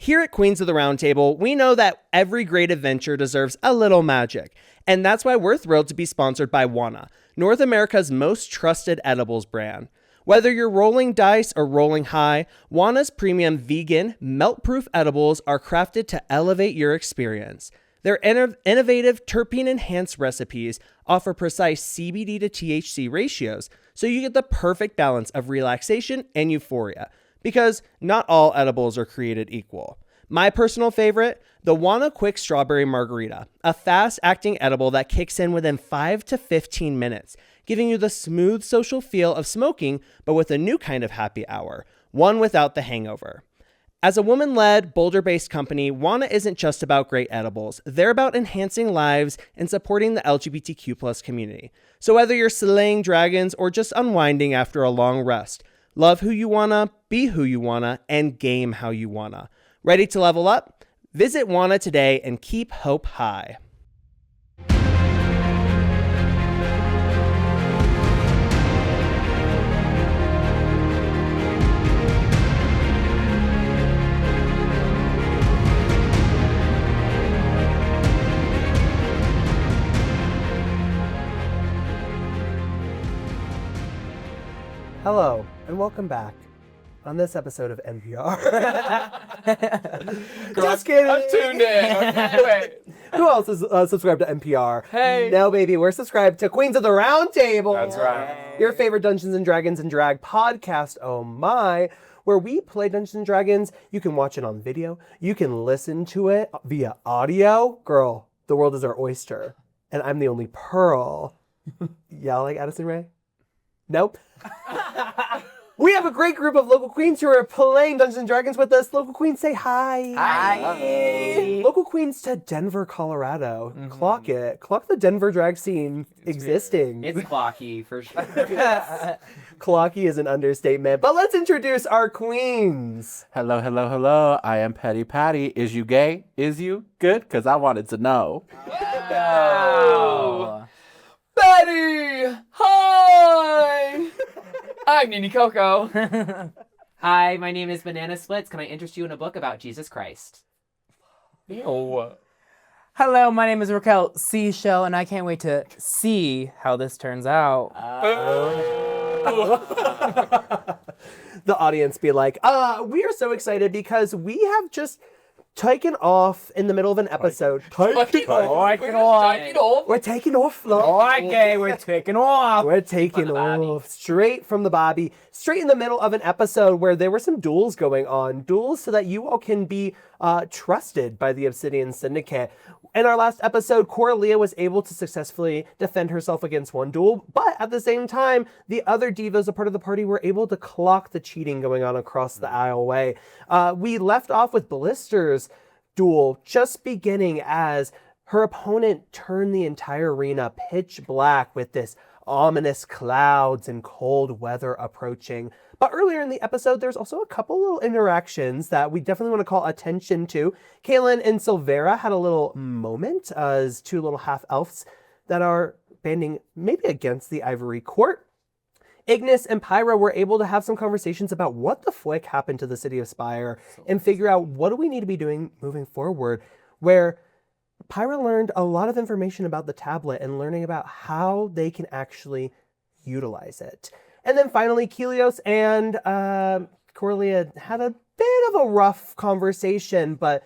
Here at Queens of the Roundtable, we know that every great adventure deserves a little magic, and that's why we're thrilled to be sponsored by Wana, North America's most trusted edibles brand. Whether you're rolling dice or rolling high, Wana's premium vegan, melt-proof edibles are crafted to elevate your experience. Their innovative terpene-enhanced recipes offer precise CBD to THC ratios, so you get the perfect balance of relaxation and euphoria, because not all edibles are created equal. My personal favorite, the Wana Quick Strawberry Margarita, a fast-acting edible that kicks in within 5 to 15 minutes, giving you the smooth social feel of smoking, but with a new kind of happy hour, one without the hangover. As a woman-led, Boulder-based company, Wana isn't just about great edibles. They're about enhancing lives and supporting the LGBTQ+ community. So whether you're slaying dragons or just unwinding after a long rest, love who you wanna, be who you wanna, and game how you wanna. Ready to level up? Visit Wana today and keep hope high. Hello, and welcome back on this episode of NPR. Just kidding. I'm tuned in. Wait. Who else is subscribed to NPR? Hey. No, baby, we're subscribed to Queens of the Roundtable. That's right. Your favorite Dungeons and Dragons and Drag podcast, oh my, where we play Dungeons and Dragons. You can watch it on video. You can listen to it via audio. Girl, the world is our oyster, and I'm the only pearl. Yeah, like Addison Rae? Nope. We have a great group of local queens who are playing Dungeons and Dragons with us. Local queens, say hi. Hi. Local queens to Denver, Colorado. Mm-hmm. Clock it. Clock the Denver drag scene existing. It's clocky for sure. Clocky is an understatement. But let's introduce our queens. Hello, hello, hello. I am Petty Patty. Is you gay? Is you? Good? Because I wanted to know. Wow. Betty! Hi! I'm Nini Coco. Hi, my name is Banana Splits. Can I interest you in a book about Jesus Christ? Ew. Hello, my name is Raquelle Schelle, and I can't wait to see how this turns out. The audience be like, we are so excited because we have just taken off in the middle of an episode. We're taking off. We're taking off. Okay, we're taking off. We're taking off straight from the Bobby, straight in the middle of an episode where there were some duels going on. Duels so that you all can be trusted by the Obsidian Syndicate. In our last episode, Coralia was able to successfully defend herself against one duel, but at the same time, the other divas, a part of the party, were able to clock the cheating going on across the aisleway. We left off with Blister's duel just beginning as her opponent turned the entire arena pitch black with this ominous clouds and cold weather approaching. But earlier in the episode, there's also a couple little interactions that we definitely want to call attention to. Pyra and Sylvera had a little moment as two little half-elves that are banding maybe against the Ivory Court. Ignis and Pyra were able to have some conversations about what the flick happened to the city of Spire and figure out what do we need to be doing moving forward, where Pyra learned a lot of information about the tablet and learning about how they can actually utilize it. And then finally, Kelios and Coralia had a bit of a rough conversation, but,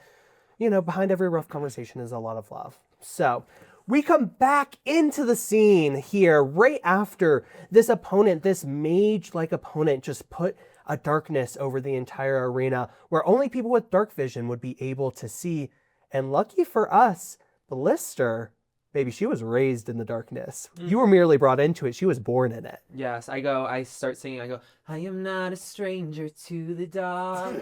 you know, behind every rough conversation is a lot of love. So we come back into the scene here right after this opponent, this mage-like opponent, just put a darkness over the entire arena where only people with dark vision would be able to see. And lucky for us, Blisster, baby, she was raised in the darkness. You were merely brought into it. She was born in it. Yes, I start singing, I am not a stranger to the dark.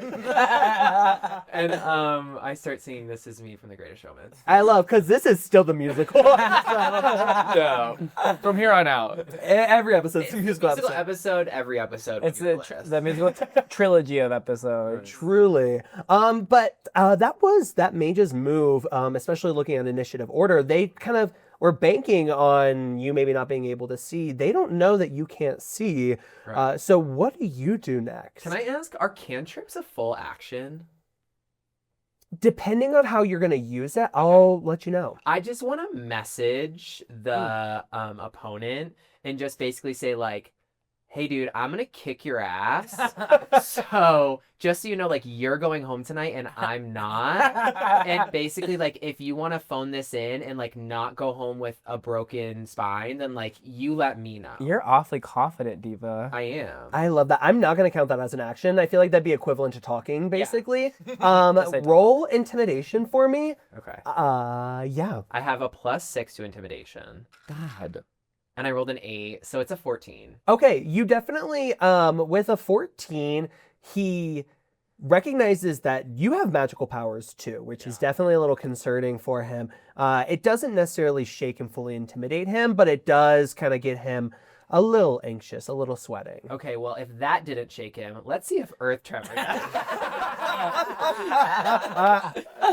And I start singing This Is Me from The Greatest Showman. I love, because this is still the musical. Yeah. From here on out. Every episode, it's a musical Musical episode. every episode. It's the musical trilogy of episodes. Truly. But that was that mage's move, especially looking at initiative order. They kind of were banking on you maybe not being able to see. They don't know that you can't see. Right. So what do you do next? Can I ask, are cantrips a full action? Depending on how you're going to use it, I'll let you know. I just want to message the opponent and just basically say like, hey dude, I'm gonna kick your ass. So just so you know, like you're going home tonight and I'm not. And basically like if you want to phone this in and like not go home with a broken spine, then like you let me know. You're awfully confident, Diva. I am. I love that. I'm not going to count that as an action. I feel like that'd be equivalent to talking, basically. Roll intimidation for me. Okay. Yeah. I have a +6 to intimidation. God. And I rolled an 8, so it's a 14. Okay, you definitely, with a 14, he recognizes that you have magical powers too, which is definitely a little concerning for him. It doesn't necessarily shake and fully intimidate him, but it does kind of get him a little anxious, a little sweating. Okay, well, if that didn't shake him, let's see if Earth Tremor does.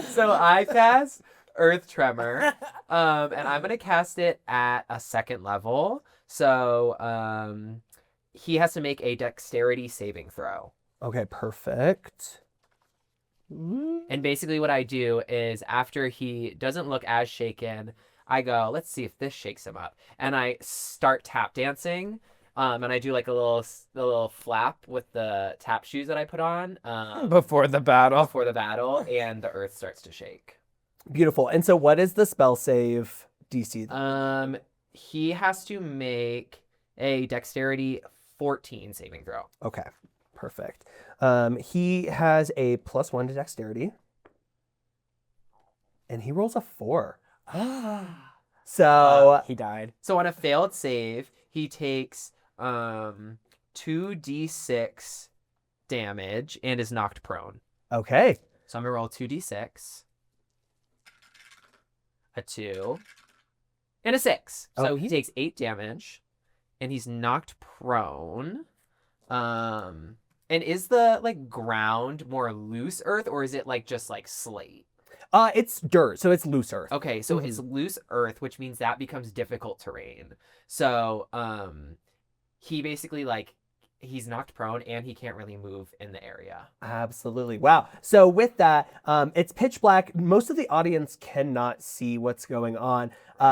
So I cast Earth Tremor, and I'm going to cast it at a 2nd level. So he has to make a dexterity saving throw. Okay, perfect. And basically what I do is after he doesn't look as shaken, I go, let's see if this shakes him up. And I start tap dancing. And I do like a little flap with the tap shoes that I put on Before the battle. before the battle, and the earth starts to shake. Beautiful. And so what is the spell save DC? He has to make a dexterity 14 saving throw. Okay, perfect. He has a +1 to dexterity. And he rolls a 4. So He died. So on a failed save, he takes 2d6 damage and is knocked prone. okay. So I'm gonna roll 2d6, a 2, and a 6. So he takes 8 damage, and he's knocked prone. And is the like ground more loose earth, or is it like just like slate? It's dirt, so it's loose earth. Okay, so it's loose earth, which means that becomes difficult terrain. So he basically like he's knocked prone and he can't really move in the area. Absolutely. Wow. So with that, it's pitch black. Most of the audience cannot see what's going on.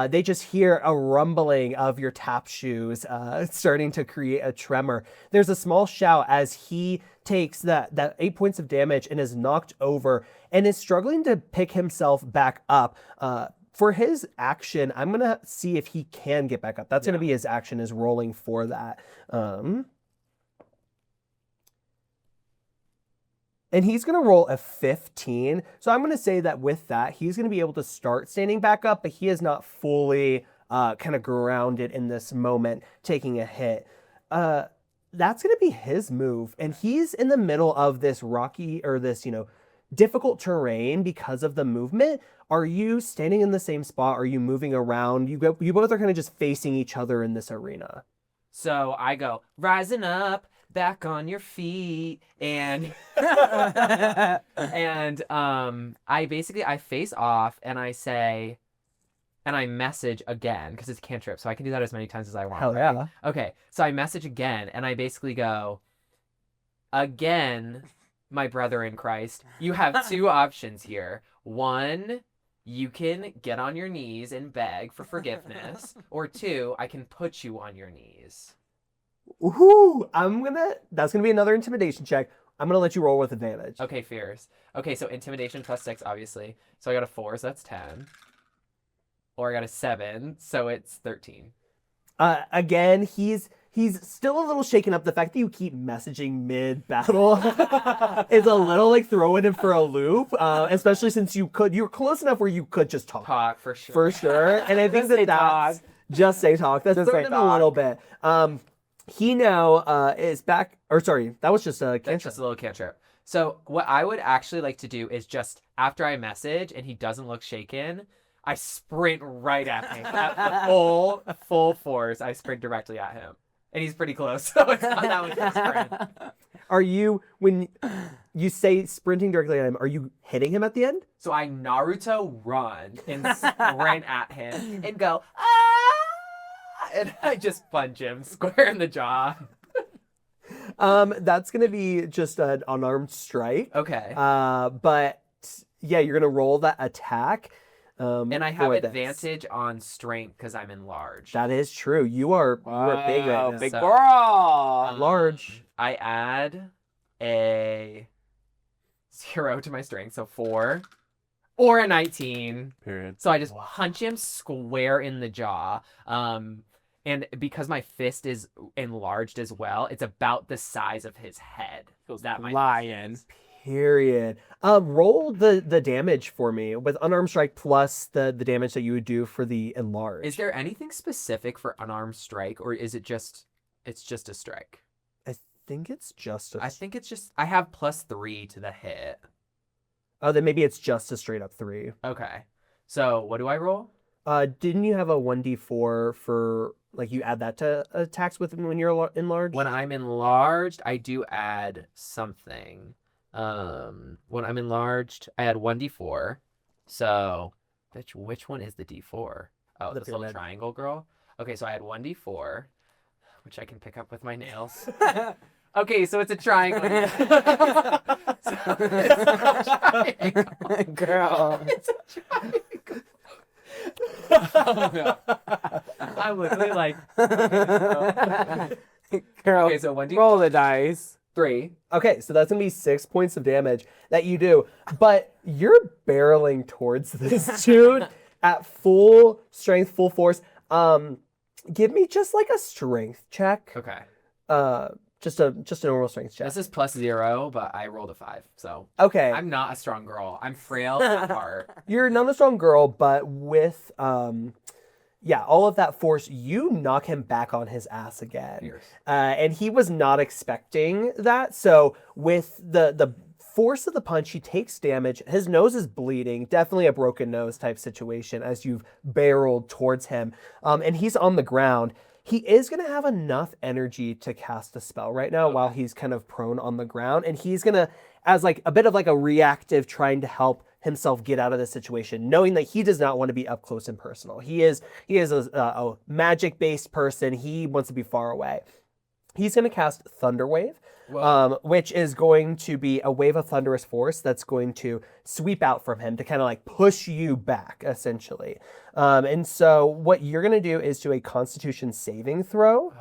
They just hear a rumbling of your tap shoes starting to create a tremor. There's a small shout as he takes that 8 points of damage and is knocked over and is struggling to pick himself back up. For his action, I'm going to see if he can get back up. That's going to be his action, is rolling for that. And he's going to roll a 15. So I'm going to say that with that, he's going to be able to start standing back up, but he is not fully kind of grounded in this moment, taking a hit. That's going to be his move. And he's in the middle of this rocky or this, difficult terrain because of the movement. Are you standing in the same spot? Are you moving around? You both are kind of just facing each other in this arena. So I go, rising up, back on your feet, and and I face off and I say, and I message again because it's cantrip, so I can do that as many times as I want. Hell yeah. Okay, so I message again and I basically go, again, my brother in Christ, you have 2 options here. 1, you can get on your knees and beg for forgiveness, or 2, I can put you on your knees. Ooh, that's gonna be another intimidation check. I'm gonna let you roll with advantage. Okay, fierce. Okay, so intimidation +6, obviously. So I got a 4, so that's 10. Or I got a 7, so it's 13. Again, he's still a little shaken up. The fact that you keep messaging mid-battle is a little like throwing him for a loop, especially since you're close enough where you could just talk. Talk, for sure. For sure. And I think that's just say talk. That's throwing him a little bit. He now is back, or sorry, that was just a That's cantrip. just a little cantrip. So what I would actually like to do is just, after I message and he doesn't look shaken, I sprint right at him. At the full force, I sprint directly at him. And he's pretty close, so it's not that much of a sprint. Are you, when you say sprinting directly at him, are you hitting him at the end? So I Naruto run and sprint at him and go, ah! And I just punch him square in the jaw. That's going to be just an unarmed strike. Okay. But yeah, you're gonna roll that attack. And I have for this. advantage on strength because I'm enlarged. That is true. You are big right now. Big So, girl. Large. I add a 0 to my strength, so 4. Or a 19. Period. So I just punch him square in the jaw. And because my fist is enlarged as well, it's about the size of his head. That my Lion. Period. Roll the damage for me with unarmed strike plus the damage that you would do for the enlarge. Is there anything specific for unarmed strike, or is it just a strike? I think it's just a. I think it's just I have +3 to the hit. Oh, then maybe it's just a straight up 3. Okay. So what do I roll? Didn't you have a 1d4 for like you add that to attacks with when you're enlarged? When I'm enlarged, I do add something. When I'm enlarged, I add 1d4. So, which one is the d4? Oh, The this little pyramid. triangle girl. Okay, so I add 1d4, which I can pick up with my nails. Okay, so it's a triangle. So it's a triangle. Girl. It's a triangle. I'm literally like, Girl, okay, so 1d4. roll the dice. 3. Okay, so that's gonna be 6 points of damage that you do, but you're barreling towards this dude at full strength, full force. Give me just like a strength check. Okay. Just a normal strength check. This is +0, but I rolled a 5, so Okay, I'm not a strong girl. I'm frail at heart. you're not a strong girl, but with yeah, all of that force, you knock him back on his ass again. Fierce. And he was not expecting that. So with the force of the punch, he takes damage. His nose is bleeding, definitely a broken nose type situation as you've barreled towards him. And he's on the ground. He is going to have enough energy to cast a spell right now while he's kind of prone on the ground. And he's going to, as like a bit of like a reactive trying to help himself get out of this situation, knowing that he does not want to be up close and personal. He is a magic-based person. He wants to be far away. He's going to cast Thunder Wave, which is going to be a wave of thunderous force that's going to sweep out from him to kind of like push you back, essentially. And so what you're going to do is do a Constitution saving throw.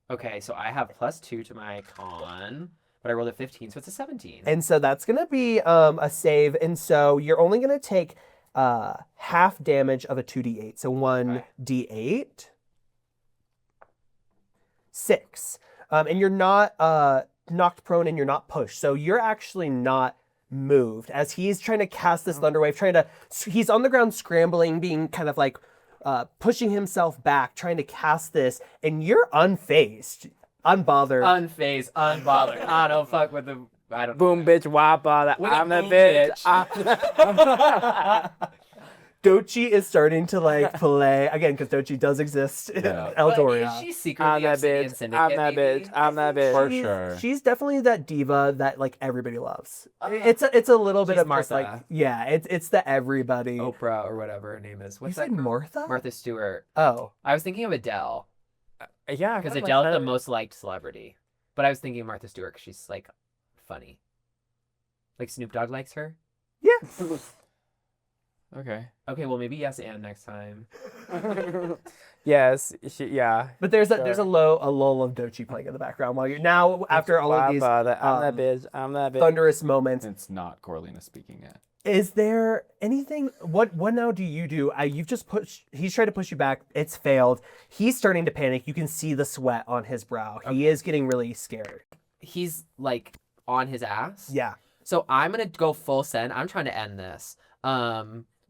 Okay, so I have +2 to my con, but I rolled a 15, so it's a 17. And so that's going to be a save. And so you're only going to take half damage of a 2d8. So 1d8. 6. And you're not knocked prone and you're not pushed. So you're actually not moved as he's trying to cast this thunder wave, he's on the ground scrambling, being kind of like pushing himself back, trying to cast this, and you're unfazed, unbothered. Unfazed, unbothered. I don't fuck with the. I don't. Boom, bitch, wapa. With a I'm the boom, bitch. bitch. Dochi is starting to like play again because Dochi does exist in Yeah. Eldoria. Is she I'm secretly that Obsidian bitch. Syndicate? I'm that maybe? bitch. I'm that bitch. For sure. She's definitely that diva that like everybody loves. It's a little bit She's of just like Martha. yeah, it's the everybody. Oprah or whatever her name is. You What's said that? girl? Martha? Martha Stewart. Oh, I was thinking of Adele Yeah, because kinda Adele's like the her. most liked celebrity. But I was thinking of Martha Stewart because she's like funny. Like Snoop Dogg likes her. yeah. Okay. Okay, well maybe yes and next time. Yes, yeah. But there's a lull of Dochi playing in the background while you're now after all of these I'm that bitch. I'm that bitch. thunderous moments. It's not Coralina speaking yet. Is there anything? What now do you do? You've just pushed. He's trying to push you back. It's failed. He's starting to panic. You can see the sweat on his brow. He is getting really scared. He's like on his ass. Yeah. So I'm gonna go full send. I'm trying to end this.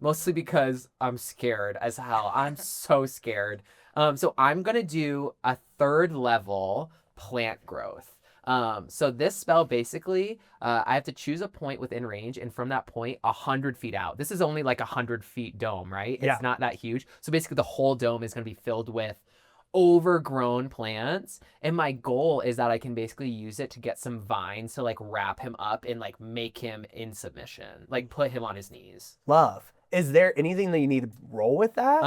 Mostly because I'm scared as hell. I'm so scared. So I'm gonna do a 3rd level plant growth. So this spell basically, I have to choose a point within range, and from that point, 100 feet out. This is only like 100 feet dome, right? Yeah. It's not that huge. So basically, the whole dome is gonna be filled with overgrown plants, and my goal is that I can basically use it to get some vines to like wrap him up and like make him in submission, like put him on his knees. Love. Is there anything that you need to roll with that?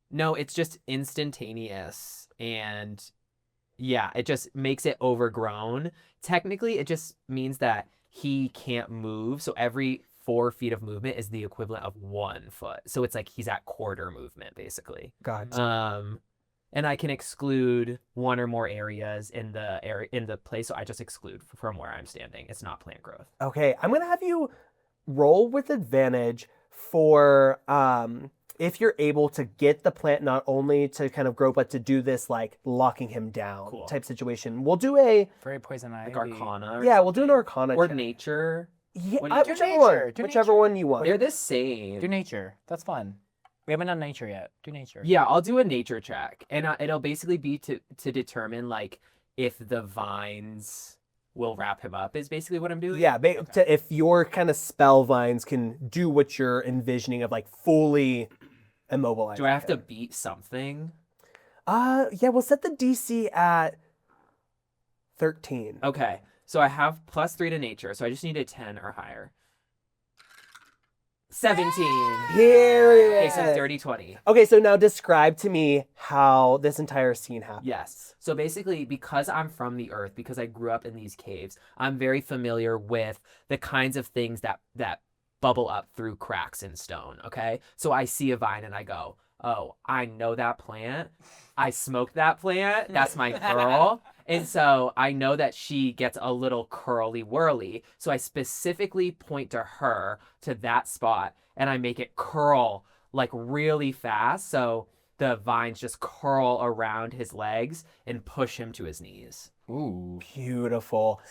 No, it's just instantaneous, and yeah, it just makes it overgrown. Technically, it just means that he can't move. So every 4 feet of movement is the equivalent of 1 foot. So it's like he's at quarter movement, basically. Gotcha. And I can exclude 1 or more areas in the place. So I just exclude from where I'm standing. It's not plant growth. Okay, I'm gonna have you roll with advantage for if you're able to get the plant not only to kind of grow, but to do this like locking him down Cool. type situation. We'll do a Very poison ivy. Like Arcana. Or yeah, we'll do an Arcana Or check. nature. Yeah, What do you do? whichever Nature, one, do whichever nature. one you want. They're the same. Do nature. That's fun. We haven't done nature yet. Do nature. Yeah, I'll do a nature check, and it'll basically be to determine like if the vines will wrap him up. Is basically what I'm doing. Yeah, if your kind of spell vines can do what you're envisioning of like fully immobilizing. Do I have to him. beat something? Yeah, we'll set the DC at 13. Okay, so I have +3 to nature, so I just need a 10 or higher. 17. Here it Okay, is. so 30-20. Okay, so now describe to me how this entire scene happened. Yes. So basically, because I'm from the earth, because I grew up in these caves, I'm very familiar with the kinds of things that bubble up through cracks in stone, okay? So I see a vine and I go, oh, I know that plant. I smoked that plant. That's my girl. And so I know that she gets a little curly whirly. So I specifically point to her, to that spot, and I make it curl like really fast. So the vines just curl around his legs and push him to his knees. Ooh. Beautiful.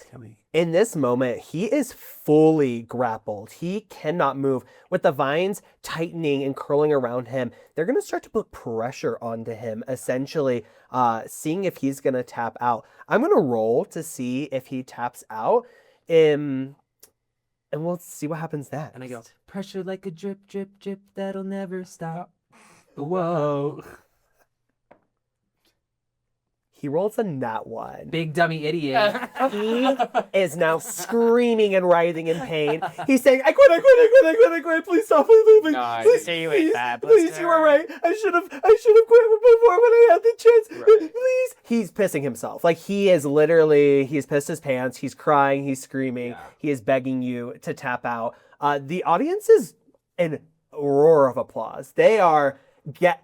In this moment, he is fully grappled. He cannot move. With the vines tightening and curling around him, they're going to start to put pressure onto him, essentially seeing if he's going to tap out. I'm going to roll to see if he taps out, and we'll see what happens next. And I go, pressure like a drip, drip, drip, that'll never stop. Whoa. He rolls a nat 1. Big dummy idiot. He is now screaming and writhing in pain. He's saying, I quit, please stop, please. Nice. Please, See you with please, that, please, you were Blisster. right. I should have quit before when I had the chance. Right. Please. He's pissing himself. Like he is literally, he's pissed his pants. He's crying. He's screaming. Yeah. He is begging you to tap out. The audience is in a roar of applause. They are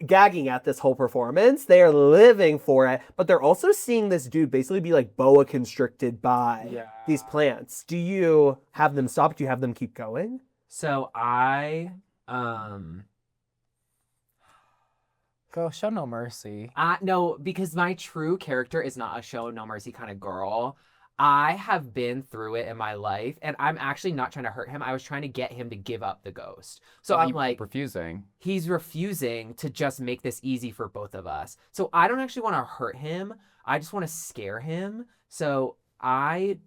gagging at this whole performance. They are living for it, but they're also seeing this dude basically be like boa constricted by these plants. Do you have them stop? Do you have them keep going? So I Go show no mercy. no, because my true character is not a show no mercy kind of girl. I have been through it in my life, and I'm actually not trying to hurt him. I was trying to get him to give up the ghost. So I'm like, refusing. he's refusing to just make this easy for both of us. So I don't actually want to hurt him. I just want to scare him. So I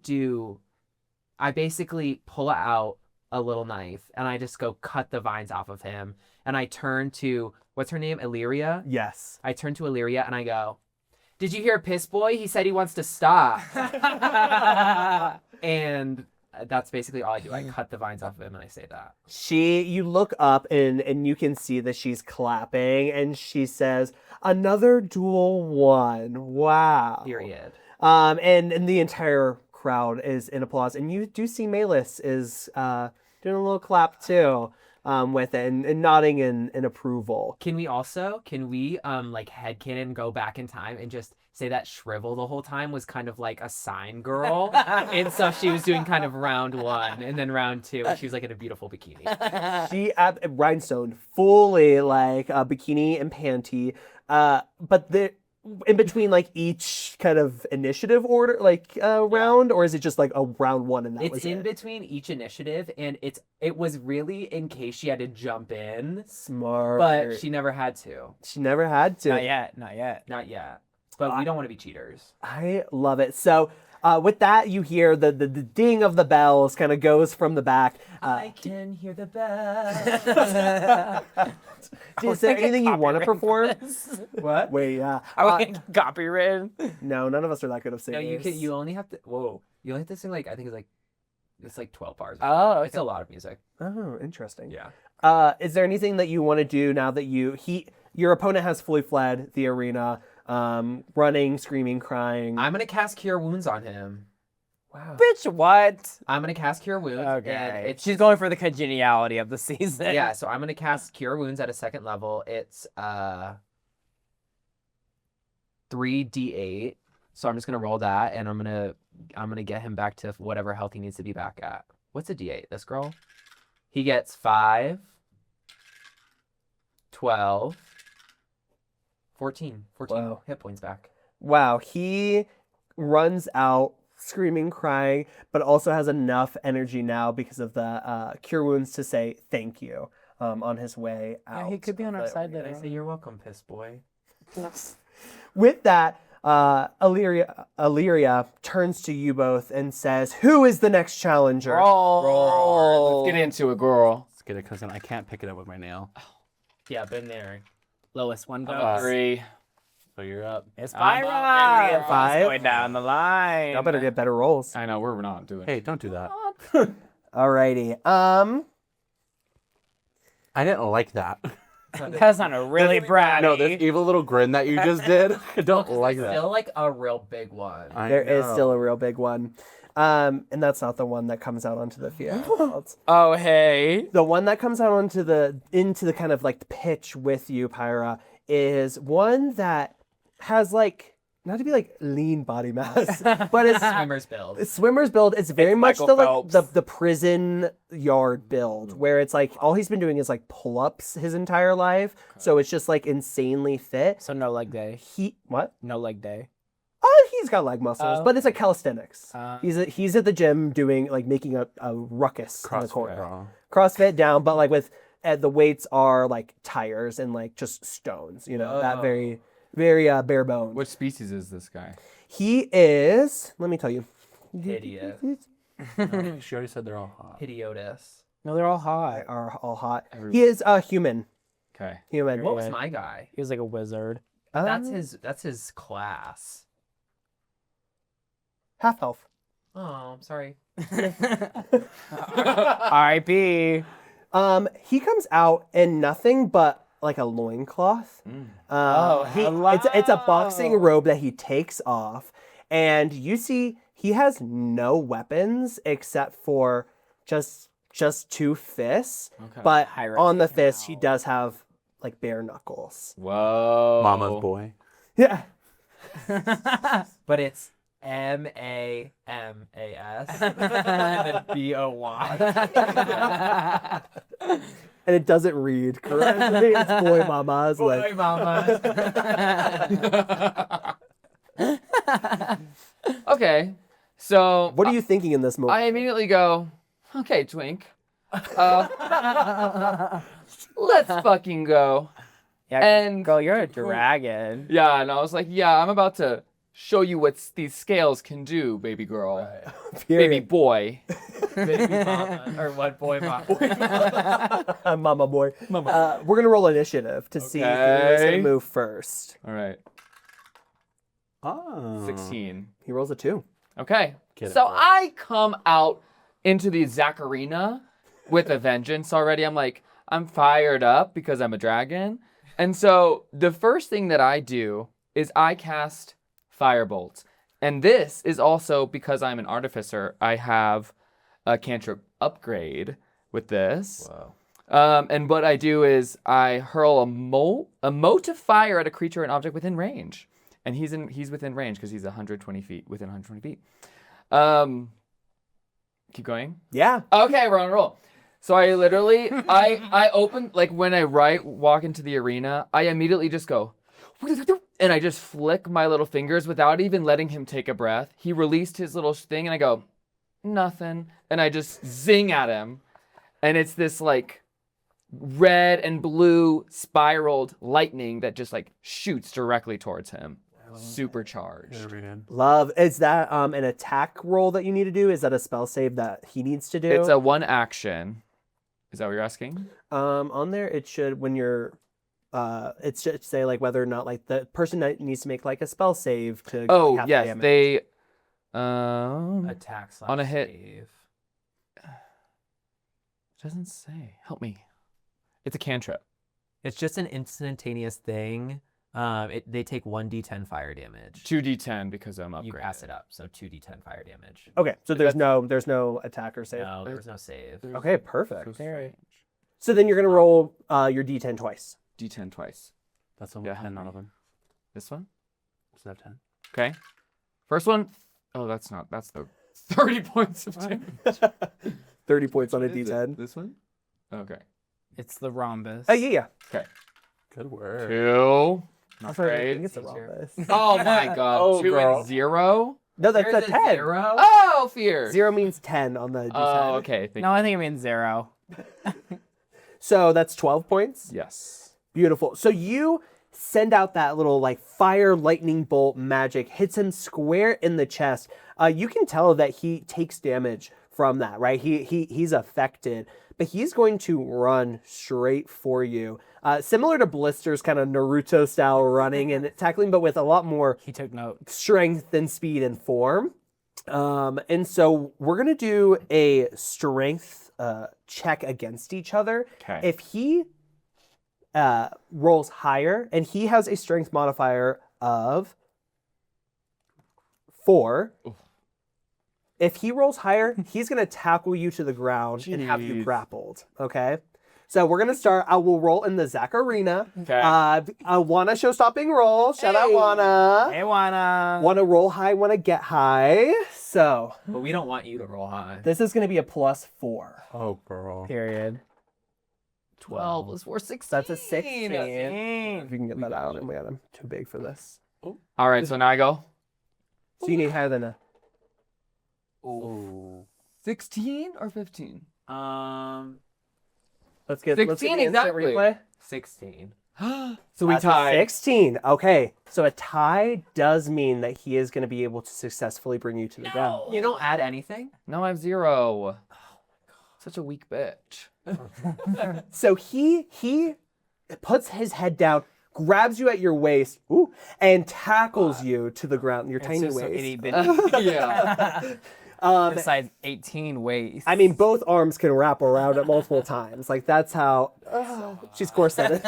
basically pull out a little knife and I just go cut the vines off of him. And I turn to, what's her name? Illyria? Yes. I turn to Illyria and I go, did you hear Piss Boy? He said he wants to stop. And that's basically all I do. I cut the vines off of him and I say that. You look up and you can see that she's clapping and she says, another duel won. Wow. Period. And the entire crowd is in applause. And you do see Melis is doing a little clap too with it and nodding in approval. Can we like headcanon go back in time and just say that Shrivel the whole time was kind of like a sign girl? And so she was doing kind of round 1 and then round 2 and she was like in a beautiful bikini. She Rhinestone fully like a bikini and panty, but in between like each kind of initiative order round, or is it just like a round 1 and that was It's in it? between each initiative and it was really in case she had to jump in, Smart, but she never had to. she never had to. Not yet. Not yet. But we don't want to be cheaters. I love it. So with that, you hear the ding of the bells kind of goes from the back. I can hear the bells. Is there anything you want to perform? What? Wait, yeah. I was getting copywritten. No, none of us are that good of No, singers. you only have to. Whoa, you only have to sing like I think it's like 12 bars. Oh, It's a lot of music. Oh, interesting. Yeah. Is there anything that you want to do now that your opponent has fully fled the arena, running, screaming, crying? I'm gonna cast Cure Wounds on him. Wow. Bitch, what? I'm gonna cast Cure Wounds. and Okay. She's going for the congeniality of the season. Yeah, so I'm gonna cast Cure Wounds at a 2nd level. It's 3d8. So I'm just gonna roll that, and I'm gonna get him back to whatever health he needs to be back at. What's a d8? This girl? He gets 5, 12, 14 Wow. hit points back. Wow, he runs out screaming, crying, but also has enough energy now because of the cure wounds to say thank you on his way out. Yeah, he could be on our of the side arena. I say you're welcome, piss boy. With that, Illyria turns to you both and says, "Who is the next challenger?" Roll. Let's get into it, girl. Let's get it, cousin. I can't pick it up with my nail. Yeah, been there. Lowest one goes. 3. So you're up. It's I'm Pyra. up, baby. Five. Going down the line. Y'all better get better rolls. I know we're not doing. Hey, don't do that. Alrighty. I didn't like that. That's not a really bratty. No, this evil little grin that you just did. I don't like that. Still like a real big one. There is still a real big one. And that's not the one that comes out onto the field. Oh, hey. The one that comes out into the kind of like the pitch with you, Pyra, is one that has like, not to be like lean body mass, but it's Swimmer's build. swimmer's build. It's very much Michael the Phelps. like the prison yard build, where it's like all he's been doing is like pull-ups his entire life. So it's just like insanely fit. So no leg day. What? No leg day. Oh, he's got leg muscles, Oh. but it's like calisthenics. Uh. He's at the gym doing like making a ruckus in the corner. Crossfit. CrossFit down, but like with the weights are like tires and like just stones. You know, that very bare bones. What species is this guy? He is. Let me tell you. Idiot. She already said they're all hot. Idiotus. No, they're all They hot. are all hot. He is a human. Okay. Human. What was my guy? He was like a wizard. That's his class. half health. Oh, I'm sorry. R.I.P. He comes out in nothing but like a loincloth. Oh, it's a boxing robe that he takes off, and you see he has no weapons except for just 2 fists. Okay. But Hierarchy on the fists, he does have like bare knuckles. Whoa. Mama's boy. Yeah. But it's MAMAS and then BOY. And it doesn't read correctly. It's boy mamas. Boy, mama. Okay. So What are you thinking in this moment? I immediately go, okay, Twink. Let's fucking go. Yeah, And- girl, you're a dragon. Yeah, and I was like, yeah, I'm about to show you what these scales can do, baby girl. Baby boy. Baby mama. Or what boy mama? Mama boy. We're gonna roll initiative to see who's Okay. gonna move first. All right. Oh. 16. He rolls a 2. Okay. Get it, So bro. I come out into the Zackarina with a vengeance already. I'm fired up because I'm a dragon. And so the first thing that I do is I cast Firebolt. And this is also because I'm an artificer. I have a cantrip upgrade with this. Wow. And what I do is I hurl a mote of fire at a creature and object within range. And he's within range because he's 120 feet, within 120 feet. Keep going. Yeah. Okay, we're on a roll. So I literally, I open, like when I walk into the arena, I immediately just go, and I just flick my little fingers without even letting him take a breath. He released his little thing and I go, nothing. And I just zing at him. And it's this like red and blue spiraled lightning that just like shoots directly towards him. Supercharged. Love. Is that an attack roll that you need to do? Is that a spell save that he needs to do? It's a one action. Is that what you're asking? On there it should, when you're it should say like whether or not like the person that needs to make like a spell save to Oh, half yes. damage. They Attack / On a hit. save. doesn't say. Help me. It's a cantrip. It's just an instantaneous thing They take 1d10 fire damage. 2d10 because I'm upgraded. You pass it up, so 2d10 fire damage. Okay, so there's no attack or save. No, there was no save. Okay, perfect. Alright. So then you're gonna roll your d10 twice. D10 twice. That's only 10 out of them. This one? Doesn't have 10. Okay. First one. Oh, that's the 30 points of damage. 30 points on a Is it d10. This one? Okay. It's the rhombus. Oh yeah. Okay. Good work. 2. Not I great. think it's a rhombus. Oh my god. Oh, 2 girl. and 0. No, that's There's a 10. 0. Oh, fear. 0 means 10 on the d10. Oh, okay. No, I think it means 0. So that's 12 points. Yes. Beautiful. So you send out that little like fire lightning bolt magic, hits him square in the chest. You can tell that he takes damage from that, right? He's affected, but he's going to run straight for you. Similar to Blister's kind of Naruto style running and tackling, but with a lot more He took note. strength and speed and form. And so we're going to do a strength check against each other. Okay. If he rolls higher, and he has a strength modifier of 4. Oof. If he rolls higher, he's going to tackle you to the ground and have you Jeez. grappled. Okay? So we're going to start. I will roll in the Zack-arena. Okay. Wana show-stopping roll. Shout out Wana. Hey, Wana. Want to roll high, want to get high. So But we don't want you to roll high. this is going to be a +4. Oh, girl. Period. 12 was 4, 16. That's a 16. If you can get that out. Oh my god, I'm too big for this. All right, so now I go. So you need higher than a... Oh. 16 or 15? Let's get the 16 instant exactly. replay. 16. So we That's a tied. 16. Okay. So a tie does mean that he is going to be able to successfully bring you to the ground. You don't add anything? No, I have 0. Such a weak bitch. So he puts his head down, grabs you at your waist, and tackles you to the ground. Your tiny It's just so waist. itty bitty. Yeah. Besides 18 waist. I mean, both arms can wrap around it multiple times. Like that's how she's corseted.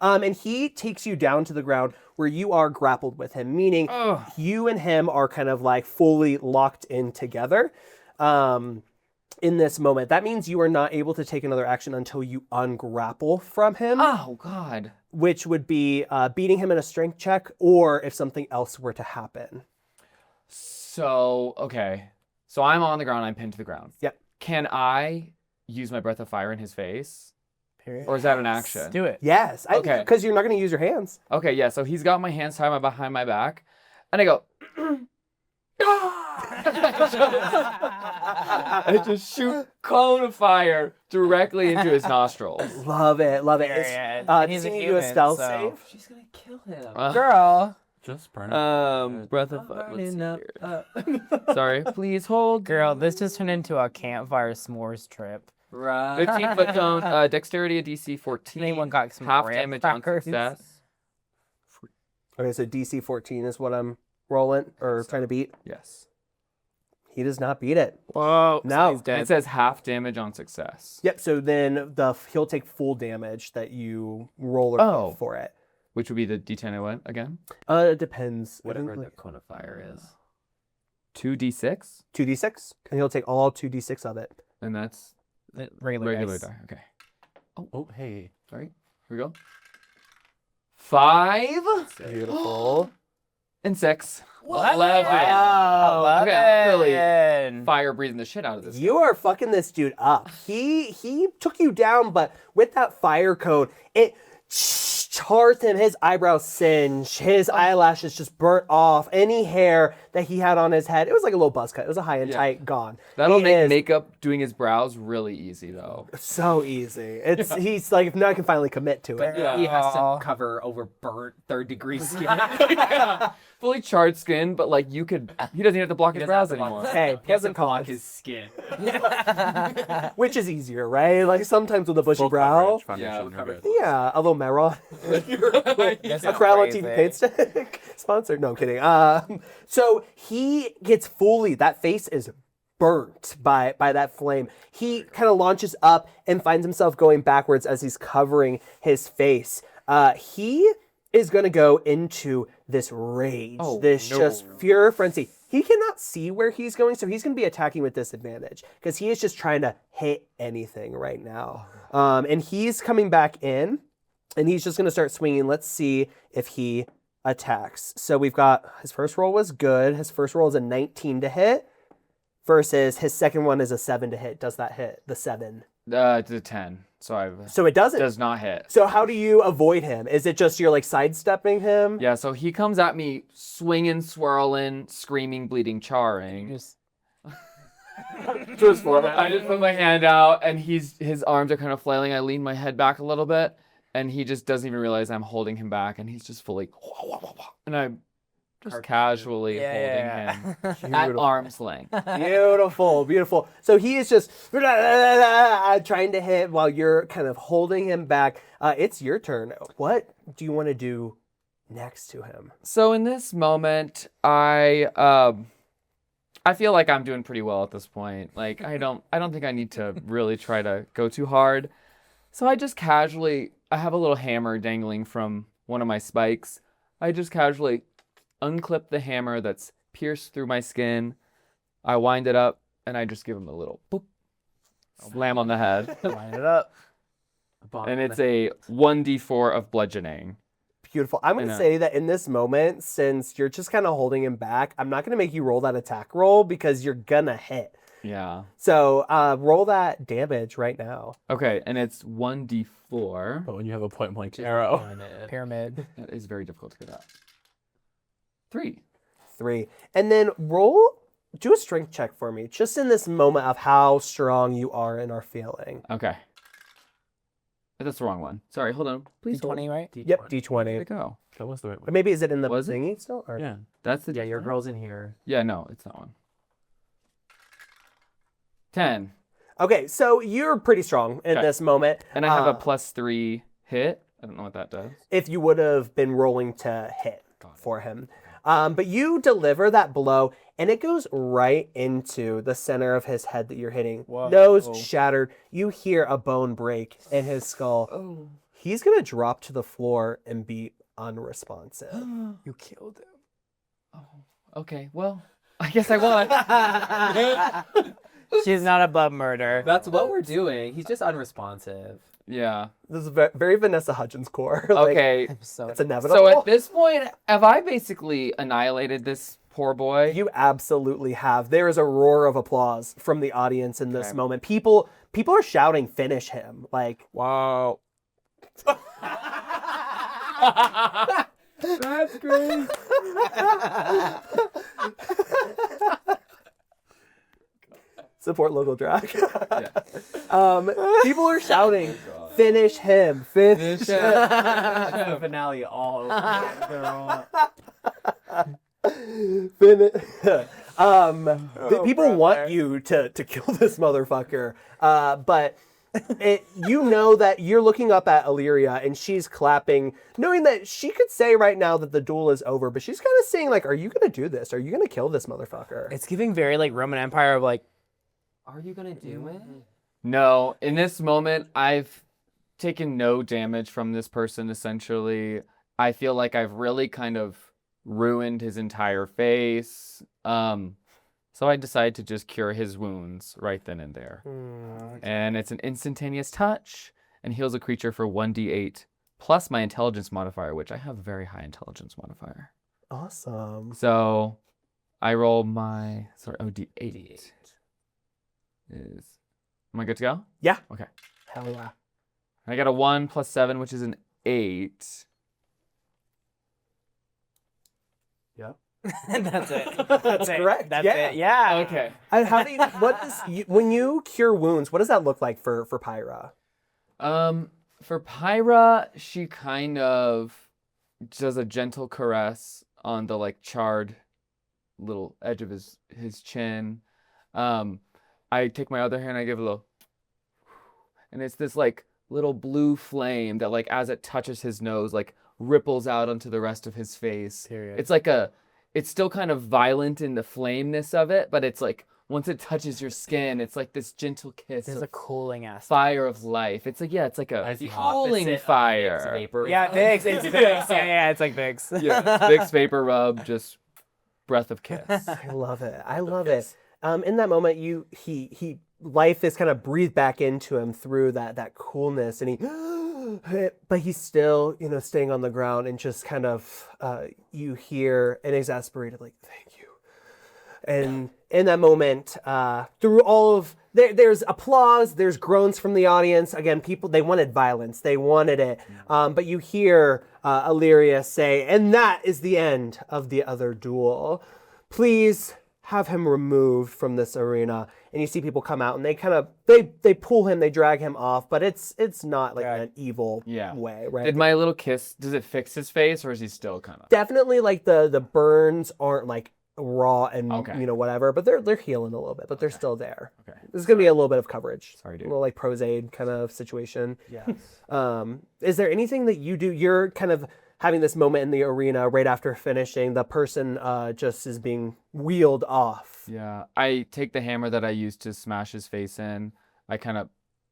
And he takes you down to the ground where you are grappled with him, meaning you and him are kind of like fully locked in together. In this moment, that means you are not able to take another action until you ungrapple from him, Oh, God. which would be beating him in a strength check, or if something else were to happen. So, okay. So I'm on the ground. I'm pinned to the ground. Yep. Can I use my breath of fire in his face? Period. Or is that an action? Do it. Yes, Okay. because you're not going to use your hands. Okay, yeah. So he's got my hands tied behind my back. And I go... I just shoot cone of fire directly into his nostrils. Love it, love it. Period. Does He's a he need to do a human, stealth so- save? She's gonna kill him. Girl. Just burn it. Breath of fire. Let's see here. Sorry. Please hold. Girl, this just turned into a campfire s'mores trip. Right. 15 foot cone. Dexterity, a DC 14. Anyone got some half graham damage on crackers? success. Okay, so DC 14 is what I'm rolling or trying to beat. Yes. He does not beat it. Whoa. No. He's dead. It says half damage on success, Yep. So then he'll take full damage that you roll Oh. for it. which would be the D10 I went again. It depends. I Whatever think, the cone of fire is. 2d6, 2d6, and he'll take all 2d6 of it. and that's The regular regular dice. die. Okay. Oh, hey. Sorry. Here we go. 5 Beautiful. and 6. What? 11. Wow. Okay, I'm really 11. fire breathing the shit out of this. You are fucking this dude up. He took you down, but with that fire cone, it chars him. His eyebrows singe. His eyelashes just burnt off. Any hair that he had on his head, it was like a little buzz cut. It was a high and Yeah. tight, gone. That'll He make is makeup doing his brows really easy, though. so easy. He's like, if now I can finally commit to it. Yeah. He has Aw. to cover over burnt third-degree skin. Yeah. Fully charred skin, but like he doesn't even have to block He his doesn't have brows to block- anymore. Hey, He doesn't doesn't block cause. his skin. Which is easier, right? Like sometimes with a bushy Full brow. coverage foundation, Yeah, you're good. Yeah, a little Meron. That's A Crown on crazy. TV paint stick. Sponsored? No, I'm kidding. So he gets fully, that face is burnt by that flame. He kind of launches up and finds himself going backwards as he's covering his face. He is going to go into this rage, just pure frenzy. He cannot see where he's going, so he's going to be attacking with disadvantage because he is just trying to hit anything right now. And he's coming back in, and he's just going to start swinging. Let's see if he attacks. So we've got his first roll was good. His first roll is a 19 to hit versus his second one is a 7 to hit. Does that hit the 7? It's a 10. So it doesn't. Does not hit. So how do you avoid him? Is it just you're like sidestepping him? Yeah, so he comes at me swinging, swirling, screaming, bleeding, charring. Just I just put my hand out, and his arms are kind of flailing. I lean my head back a little bit, and he just doesn't even realize I'm holding him back, and he's just fully, and I'm just casually holding him at arm's length. Beautiful, beautiful. So he is just trying to hit while you're kind of holding him back. It's your turn. What do you want to do next to him? So in this moment, I feel like I'm doing pretty well at this point. Like I don't think I need to really try to go too hard. So I just casually, I have a little hammer dangling from one of my spikes. I just casually unclip the hammer that's pierced through my skin. I wind it up, and I just give him a little boop, slam on the head. line it up. And it's a 1d4 of bludgeoning. Beautiful. I'm going to say that in this moment, since you're just kind of holding him back, I'm not going to make you roll that attack roll because you're going to hit. Yeah. So roll that damage right now. Okay, and it's 1d4. But when you have a point blank arrow. Pyramid. That is very difficult to get at. 3. And then do a strength check for me, just in this moment of how strong you are and are feeling. Okay. That's the wrong one. Sorry, hold on. Please hold. D20, right? Yep, Where'd D20. it go? That was the right Or one. maybe is it in the Was it? thingy still? Or? Yeah. That's the Yeah, your girl's in here. Yeah, no, it's that one. 10. Okay, so you're pretty strong in this moment. And I have a +3 hit. I don't know what that does. If you would have been rolling to hit for him. But you deliver that blow, and it goes right into the center of his head that you're hitting. Whoa. Nose shattered. You hear a bone break in his skull. He's going to drop to the floor and be unresponsive. You killed him. Okay, well, I guess I won. She's not a blood murder. That's what we're doing. He's just unresponsive. Yeah. This is very Vanessa Hudgens core. Okay. So It's inevitable. So at this point, have I basically annihilated this poor boy? You absolutely have. There is a roar of applause from the audience in this moment. People are shouting, "Finish him!" Like, wow. That's great. support local drag. People are shouting, "Finish him! Finish him!" The finale all over. People want you to kill this motherfucker, but you know that you're looking up at Illyria and she's clapping, knowing that she could say right now that the duel is over, but she's kind of saying like, "Are you gonna do this? Are you gonna kill this motherfucker?" It's giving very like Roman Empire of like, Are you gonna do it? No, in this moment, I've taken no damage from this person, essentially. I feel like I've really kind of ruined his entire face. So I decided to just cure his wounds right then and there. And it's an instantaneous touch and heals a creature for 1d8 plus my intelligence modifier, which I have a very high intelligence modifier. Awesome. So I roll my, d8. Am I good to go? Yeah. Okay. Hell yeah. I got a 1 plus 7, which is an 8. Yep. that's it. That's it. correct. That's Yeah. it. Yeah. Okay. How do you, when you cure wounds, what does that look like for Pyra? For Pyra, she kind of does a gentle caress on the like charred little edge of his chin. I take my other hand, I give a little, and it's this like little blue flame that like as it touches his nose, like ripples out onto the rest of his face. Period. It's like it's still kind of violent in the flameness of it, but it's like once it touches your skin, it's like this gentle kiss There's of a cooling aspect. fire of life. It's like it's like a The cooling Opposite of fire. Vicks vapor. Yeah, Vicks. It's Vicks. Yeah, it's like Vicks. Yeah, Vicks vapor rub, just breath of kiss. I love it. I love it. In that moment, he life is kind of breathed back into him through that coolness, and but he's still, staying on the ground, and just kind of you hear an exasperated like, "Thank you." And in that moment, through all of there's applause, there's groans from the audience. Again, people, they wanted violence, they wanted it. But you hear Illyria say, "And that is the end of the other duel. Please have him removed from this arena." And you see people come out, and they kind of they pull him, they drag him off, but it's not like an evil way, right? Did my little kiss, does it fix his face, or is he still kind of? Definitely, like the burns aren't like raw and Okay. whatever, but they're healing a little bit, but they're still there. Okay. This is gonna be a little bit of coverage. Sorry, A dude. little like Prozaid kind of situation. Yes. Is there anything that you do? You're kind of having this moment in the arena right after finishing. The person just is being wheeled off. Yeah, I take the hammer that I used to smash his face in. I kind of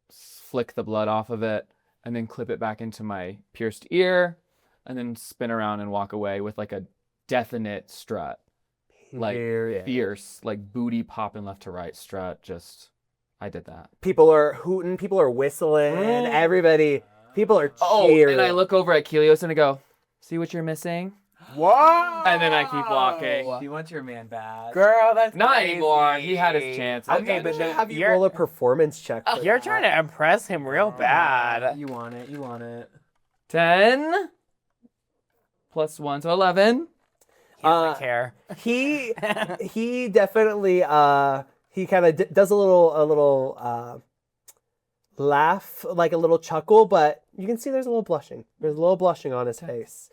flick the blood off of it, and then clip it back into my pierced ear, and then spin around and walk away with like a definite strut. Like Period. fierce, like booty popping left to right strut. Just, I did that. People are hooting. People are whistling. Everybody. People are Oh, cheering. and I look over at Kelios and I go, "See what you're missing?" Whoa! And then I keep walking. You want your man bad. Girl, that's Not crazy. anymore. He had his chance. Okay, but have you you're- roll a performance check. for You're that. trying to impress him real bad. You want it. You want it. 10 plus 1, so 11. He doesn't care. He definitely he kind of does a little laugh, like a little chuckle, but you can see there's a little blushing. There's a little blushing on his face,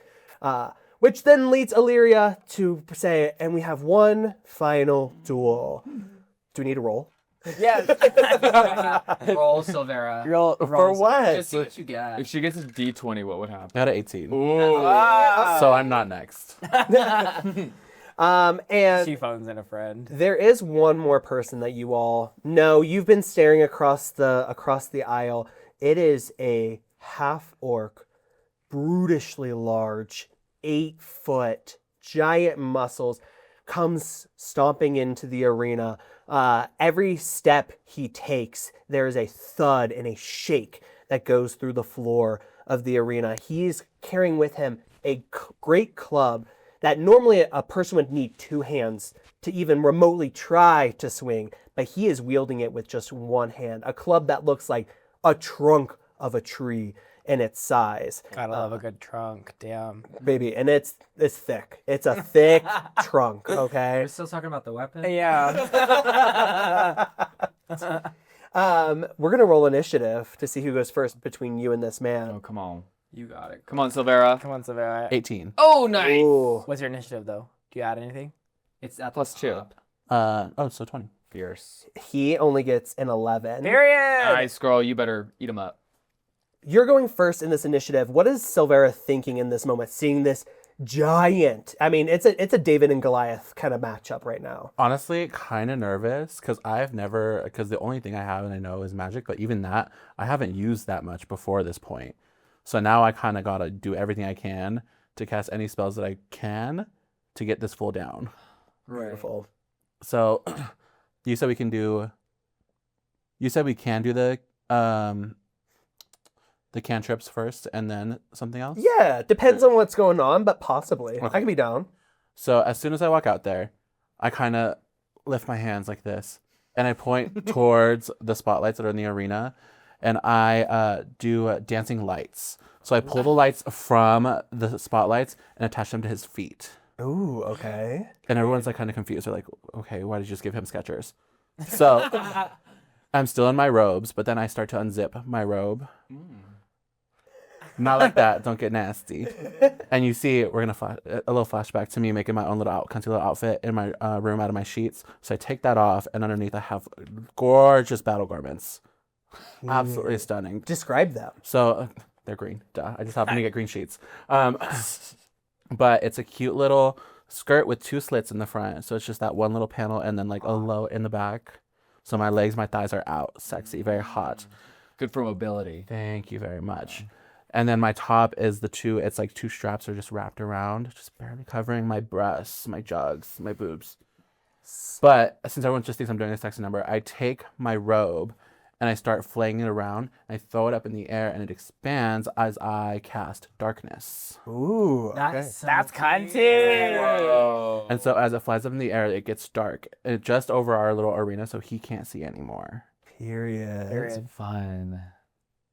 which then leads Illyria to say, "And we have one final duel." Do we need to roll? Yes. Roll Sylvera. For what? Just see what you got. If she gets a D20, what would happen? I got an 18. Ooh. So I'm not next. And She phones in a friend. there is one more person that you all know. You've been staring across the aisle. It is a half orc, brutishly large, 8-foot, giant muscles, comes stomping into the arena. Every step he takes, there is a thud and a shake that goes through the floor of the arena. He's carrying with him a great club that normally a person would need 2 hands to even remotely try to swing, but he is wielding it with just 1 hand. A club that looks like a trunk of a tree in its size. Gotta love a good trunk. Damn. Baby, and it's thick. It's a thick trunk, okay? We're still talking about the weapon. Yeah. We're gonna roll initiative to see who goes first between you and this man. Oh, come on. You got it. Come on, Sylvera. Come on, Sylvera. 18. Oh, nice. Ooh. What's your initiative, though? Do you add anything? It's at Plus the 2. top. So 20. Fierce. He only gets an 11. Period. Nice, girl. You better eat him up. You're going first in this initiative. What is Sylvera thinking in this moment, seeing this giant? I mean, it's a David and Goliath kind of matchup right now. Honestly, kind of nervous because the only thing I have and I know is magic, but even that, I haven't used that much before this point. So now I kind of got to do everything I can to cast any spells that I can to get this full down. Beautiful. So you said we can do the cantrips first and then something else? Yeah, depends on what's going on, but possibly. I Okay. can be down. So as soon as I walk out there, I kind of lift my hands like this and I point towards the spotlights that are in the arena and I do dancing lights. So I pull the lights from the spotlights and attach them to his feet. Ooh, okay. And everyone's like kind of confused. They're like, okay, why did you just give him Skechers? So I'm still in my robes, but then I start to unzip my robe. Not like that. Don't get nasty. And you see, we're gonna a little flashback to me making my own little country little outfit in my room out of my sheets. So I take that off, and underneath I have gorgeous battle garments, absolutely stunning. Describe them. So they're green. Duh. I just happen to get green sheets. But it's a cute little skirt with 2 slits in the front. So it's just that one little panel and then like a low in the back. So my legs, my thighs are out. Sexy, very hot. Good for mobility. Thank you very much. And then my top is it's like 2 straps are just wrapped around, just barely covering my breasts, my jugs, my boobs. But since everyone just thinks I'm doing a sexy number, I take my robe and I start flailing it around. And I throw it up in the air and it expands as I cast darkness. Ooh, That's That's cunty. Oh. And so as it flies up in the air, it gets dark. Just over our little arena, so he can't see anymore. Period. It's fun.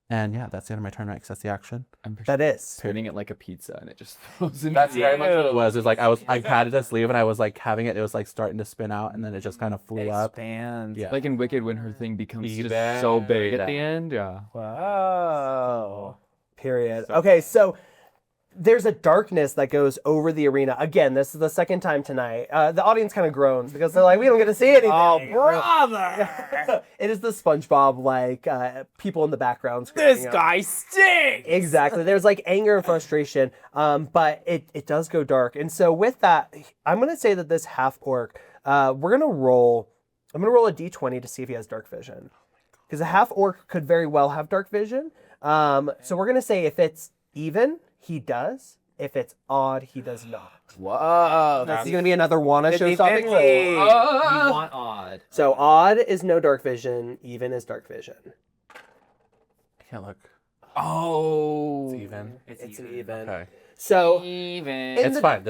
And yeah, that's the end of my turn, right? Because that's the action. I'm That is. turning it like a pizza and it just throws into That's the very air. much what it was. It was like I had it to sleeve and I was like having it. It was like starting to spin out and then it just kind of flew up. Expand. Yeah. Like in Wicked when her thing becomes You just so big at bet. the end. Yeah. Whoa. Period. Okay, so there's a darkness that goes over the arena. Again, this is the second time tonight. The audience kind of groans because they're like, we don't get to see anything. Oh, brother. It is the SpongeBob, like, people in the background This screaming out. guy stinks. Exactly. There's like anger and frustration, but it does go dark. And so with that, I'm going to say that this half orc, I'm going to roll a d20 to see if he has dark vision. Because a half orc could very well have dark vision. So we're going to say if it's even, he does. If it's odd, he does not. Whoa. This is going to be another Wana show stopping 50-50. roll. You want odd. So odd is no dark vision, even is dark vision. I can't look. Oh. It's even. It's an even. Okay. So Even. It's fine.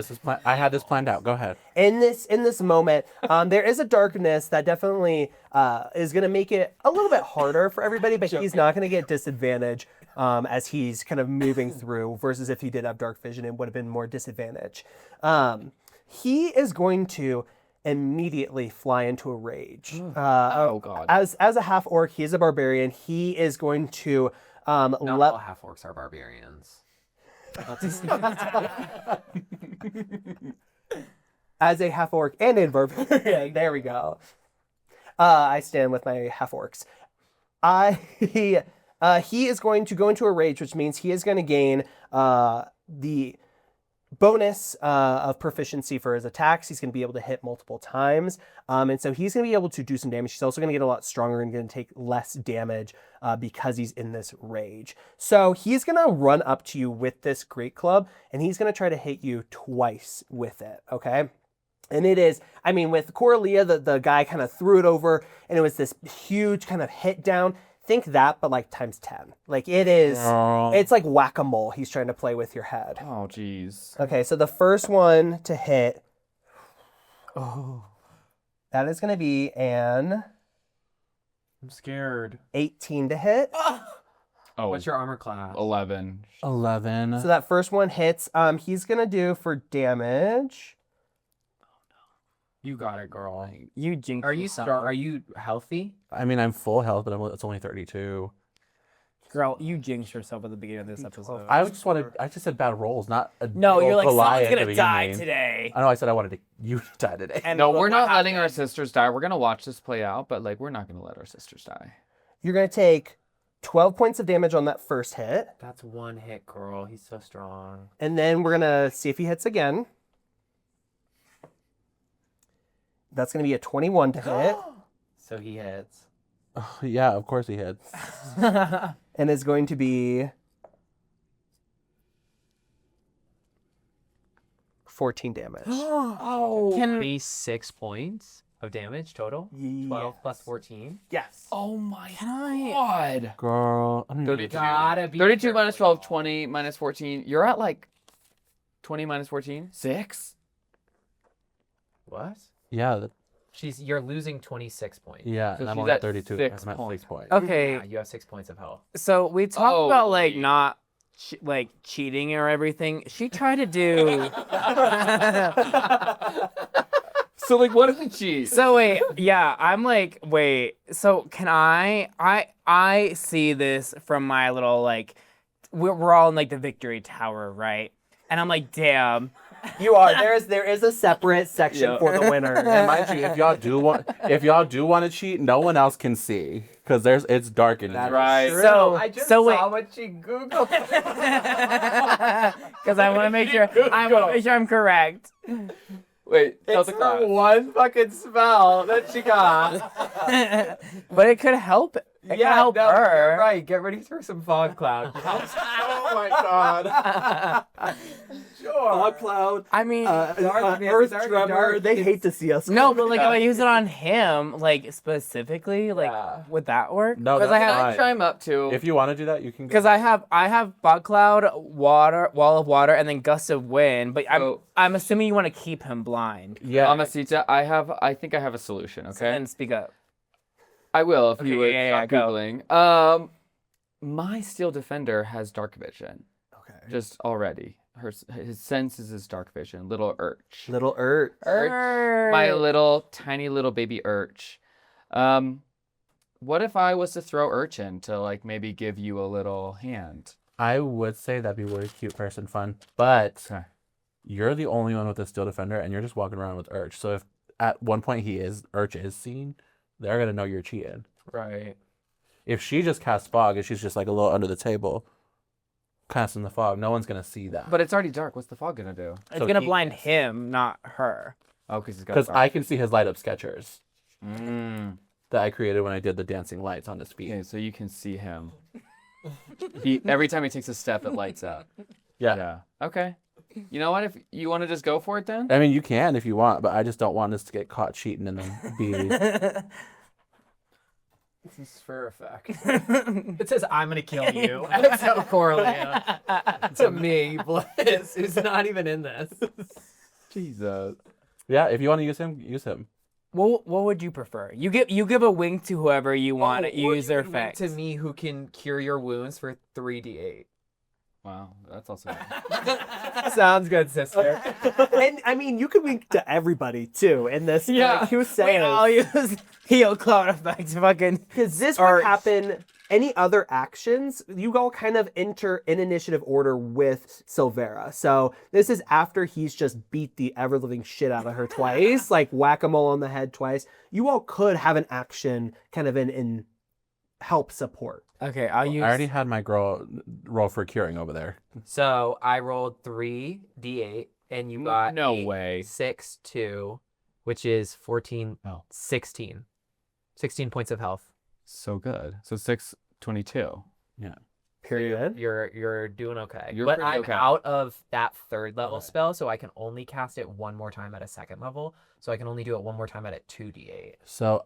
I had this planned out. Go ahead. in this moment, there is a darkness that definitely is going to make it a little bit harder for everybody, but he's not going to get disadvantage as he's kind of moving through, versus if he did have dark vision, it would have been more disadvantage. He is going to immediately fly into a rage. Oh, God. As a half orc, he is a barbarian. He is going to Not all half orcs are barbarians. as a half orc and a barbarian. There we go. I stand with my half orcs. He is going to go into a rage, which means he is going to gain the bonus of proficiency for his attacks. He's going to be able to hit multiple times. And so he's going to be able to do some damage. He's also going to get a lot stronger and going to take less damage because he's in this rage. So he's going to run up to you with this great club and he's going to try to hit you twice with it. Okay. And it is, I mean, with Coralia, the guy kind of threw it over and it was this huge kind of hit down. Think that, but like times 10. Like it is, it's like whack-a-mole. He's trying to play with your head. Oh, jeez. Okay, so the first one to hit, that is going to be an I'm scared. 18 to hit. Oh, What's your armor class? 11. 11. So that first one hits. He's going to do for damage. You got it, girl. You jinxed Are you yourself. Are you healthy? I mean, I'm full health, but it's only 32. Girl, you jinxed yourself at the beginning of this episode. I just said bad rolls, not a No, you're like, Goliath someone's at gonna the die beginning. today. I know I said I wanted you to die today. And No, look we're what not letting our happened. sisters die. We're going to watch this play out, but like, we're not going to let our sisters die. You're going to take 12 points of damage on that first hit. That's one hit, girl. He's so strong. And then we're going to see if he hits again. That's going to be a 21 to hit. So he hits. Yeah, of course he hits. And is going to be 14 damage. Oh. Can 36 points of damage total. 12 plus 14. Yes. Oh my I- God. Girl, I don't even 32. Gotta be 32 careful. minus 12, 20 minus 14. You're at like 20 minus 14? 6? What? Yeah, You're losing 26 points. yeah, So and I'm she's only at at 32. 6 I'm at points. 6 points. Okay, Yeah, you have 6 points of health. so we talked Oh, about like wait. not like cheating or everything. She tried to do. So like, what if we cheat? So wait, yeah, I'm like, wait. So can I see this from my little like, we're all in like the victory tower, right? And I'm like, damn, You are. There is a separate section for the winner. And mind you, if y'all do want to cheat, no one else can see because it's dark in here. Right. So I just so saw wait, what she Googled. because I want to make sure I'm correct. Wait, tell It's the the crowd. one fucking spell that she got. But it could help. It could help her. You're right. Get ready for some fog cloud. Oh my god. Fog cloud. I mean, Darkness, Earth dark, tremor. dark. They hate to see us. no, but like if I use it on him, like specifically, like would that work? No, because that's I have fine. I try him up too. If you want to do that, you can. because I have fog cloud, water, wall of water, and then gust of wind. But I'm assuming you want to keep him blind. Yeah. Amasita, I think I have a solution, okay? And speak up. I will if Okay, you would yeah, stop go. Googling. My Steel Defender has dark vision. Okay. Just already. His senses is dark vision. Little urch. Little Urt. My little tiny little baby urch. What if I was to throw urchin to like maybe give you a little hand? I would say that'd be really cute, person fun, but Okay. you're the only one with a steel defender, and you're just walking around with Urch. So if at one point Urch is seen, they're gonna know you're cheating. Right. If she just casts fog and she's just like a little under the table, casting the fog, no one's gonna see that. But it's already dark. What's the fog gonna do? It's So gonna he- blind him, not her. Oh, because he's got. Because I can see his light up sketchers Mm. that I created when I did the dancing lights on his feet. Okay, so you can see him. Every time he takes a step, it lights up. Yeah. Yeah. Okay. You know what? If you want to just go for it, then. I mean, you can if you want, but I just don't want us to get caught cheating and then be. This is for effect. It says, I'm going to kill you. And so Coralia to me, Bliss, who's not even in this. Jesus. Yeah, if you want to use him, use him. What would you prefer? You give a wink to whoever you want to Or use you their can wink effect. to me who can cure your wounds for 3d8. Wow, that's also. Good. Sounds good, sister. And I mean, you could wink to everybody too in this. Yeah. Like, who Wait, says? I'll use heal cloud effect. Fucking. Because this Or- would happen. Any other actions, you all kind of enter in initiative order with Sylvera. So this is after he's just beat the ever living shit out of her twice, like whack-a-mole on the head twice. You all could have an action kind of in help support. Okay, I'll use. I already had my girl roll for curing over there. So I rolled 3d8, and you got No 8, way. 6, 2, which is 14, Oh. 16. 16 points of health. So good. So 622. Period. You're doing okay. You're but pretty I'm okay. out of that third level Okay. spell, so I can only cast it one more time at a second level. So I can only do it one more time at a 2d8. So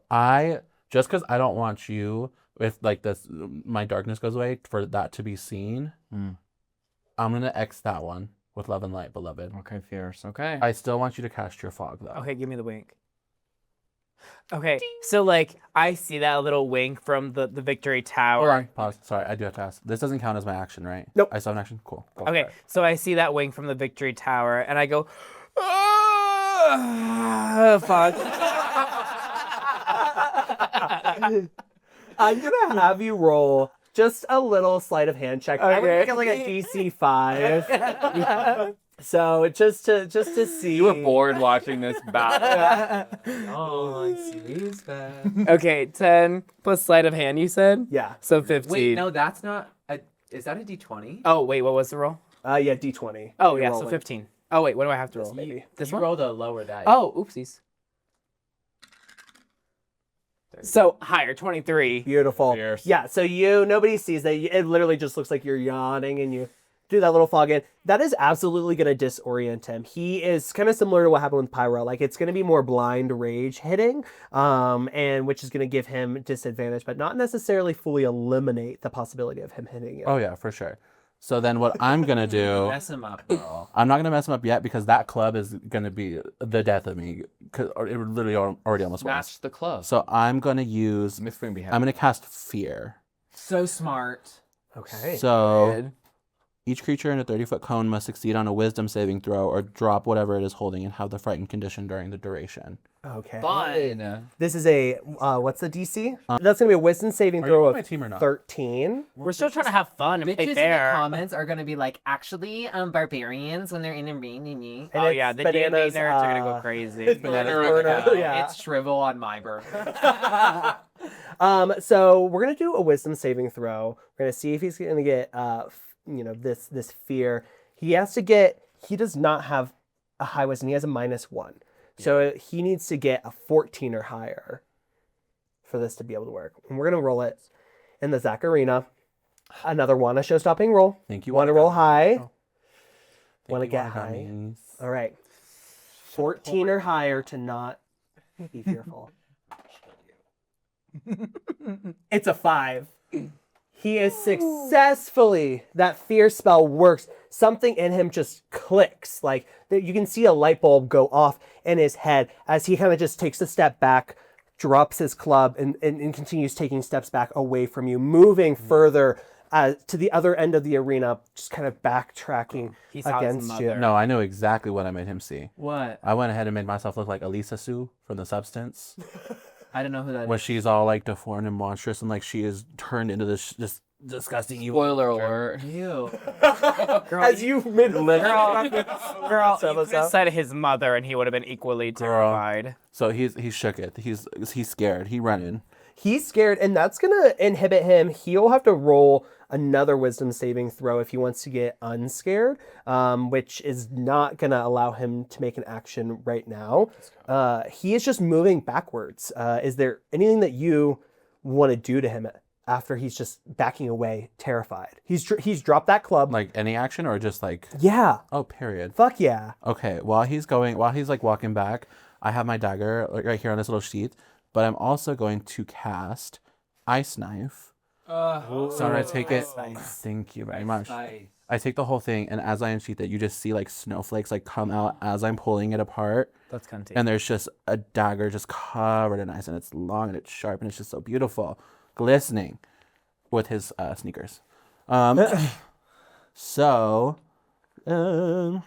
just because I don't want you, if like this, my darkness goes away, for that to be seen, Mm. I'm gonna X that one with love and light, beloved. Okay, fierce. Okay. I still want you to cast your fog though. Okay, give me the wink. Okay, so like I see that little wink from the victory tower. Hold on, pause. Sorry, I do have to ask. This doesn't count as my action, right? Nope. I still have an action. Cool. Okay, so I see that wing from the victory tower, and I go, "Ah, fuck." I'm gonna have you roll just a little sleight of hand check. I would Okay. make it like a DC 5. So just to see. You were bored watching this battle. Oh, I see. He's bad. Okay, 10 plus sleight of hand. You said Yeah. so 15. Wait, no, that's not. Is that a d20? Oh wait, what was the roll? Yeah, D20. Oh You're yeah, so rolling. 15. Oh wait, what do I have to roll? Maybe this you one. rolled a lower die. Oh, oopsies. So higher, 23. Beautiful. Fierce. Yeah, so nobody sees that. It literally just looks like you're yawning and you do that little fog in. That is absolutely going to disorient him. He is kind of similar to what happened with Pyro. Like, it's going to be more blind rage hitting, and which is going to give him disadvantage, but not necessarily fully eliminate the possibility of him hitting you. Oh yeah, for sure. So then what I'm gonna do, Mess him up, girl. I'm not gonna mess him up yet because that club is gonna be the death of me. Cause it literally already almost was. Match the club. So I'm gonna use. Miss Queen be I'm gonna cast fear. So smart. Okay. So Each creature in a 30-foot cone must succeed on a wisdom saving throw or drop whatever it is holding and have the frightened condition during the duration. Okay. Fun. This is a, what's the DC? That's going to be a wisdom saving Are throw you on of my team or not? 13. We're still trying to have fun and Bitches play in the fair. comments are gonna be like, actually, barbarians when they're in a rain. And Oh it's yeah, the D&D bananas, nerds are gonna go crazy. Yeah. It's shrivel on my birth. So we're gonna do a wisdom saving throw. We're gonna see if he's gonna get, this fear. He has to get. He does not have a high wisdom. He has a -1, so he needs to get a 14 or higher for this to be able to work. And we're gonna roll it in the Zackarina. Another Wana show-stopping roll. Thank you. Want to roll high? Oh. Want to get high? All right. 14 or higher to not be fearful. It's a 5. He is successfully, that fear spell works. Something in him just clicks. Like you can see a light bulb go off in his head as he kind of just takes a step back, drops his club, and continues taking steps back away from you, moving further to the other end of the arena, just kind of backtracking He saw his against you. mother. No, I know exactly what I made him see. What? I went ahead and made myself look like Elisa Sue from The Substance. I don't know who that when is. she's all like deformed and monstrous and like she is turned into this disgusting evil. Spoiler alert. Ew. Girl, As you mid girl, you could have said his mother, and he would have been equally terrified. So he shook it. He's scared. He running. He's scared, and that's gonna inhibit him. He'll have to roll another wisdom saving throw if he wants to get unscared, which is not gonna allow him to make an action right now. He is just moving backwards. Is there anything that you want to do to him after he's just backing away, terrified? He's dropped that club. Like any action or just like Yeah. oh period. Fuck yeah. Okay, while he's like walking back, I have my dagger like right here on this little sheath, but I'm also going to cast Ice Knife. So I take it. Thank you very much. I take the whole thing, and as I unsheath it, you just see like snowflakes like come out as I'm pulling it apart. That's kind of And there's just a dagger just covered in ice, and it's long and it's sharp, and it's just so beautiful, glistening with his sneakers. So, 13.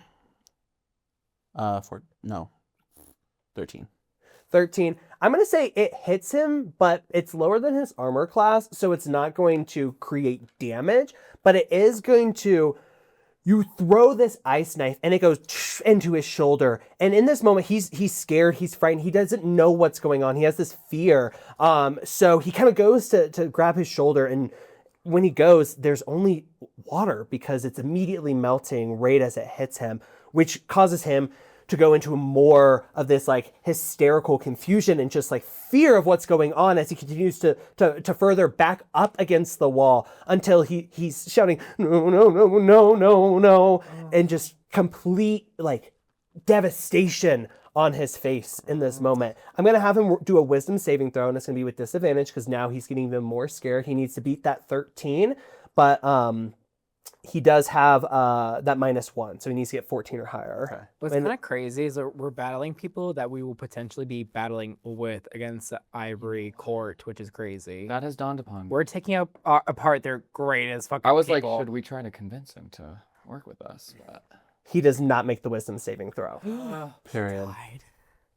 13. I'm going to say it hits him, but it's lower than his armor class, so it's not going to create damage, but it is going to... You throw this ice knife, and it goes into his shoulder. And in this moment, he's scared, he's frightened, he doesn't know what's going on. He has this fear. So he kind of goes to grab his shoulder, and when he goes, there's only water because it's immediately melting right as it hits him, which causes him to go into more of this like hysterical confusion and just like fear of what's going on as he continues to further back up against the wall until he's shouting, no, no, no, no, no, no, and just complete like devastation on his face in this moment. I'm going to have him do a wisdom saving throw, and it's going to be with disadvantage because now he's getting even more scared. He needs to beat that 13, but he does have that -1, so he needs to get 14 or higher. Okay. What's kind of crazy is that we're battling people that we will potentially be battling with against the Ivory Court, which is crazy. That has dawned upon me. We're taking apart their greatest fucking I was people. like, should we try to convince him to work with us? But... He does not make the wisdom saving throw. Period.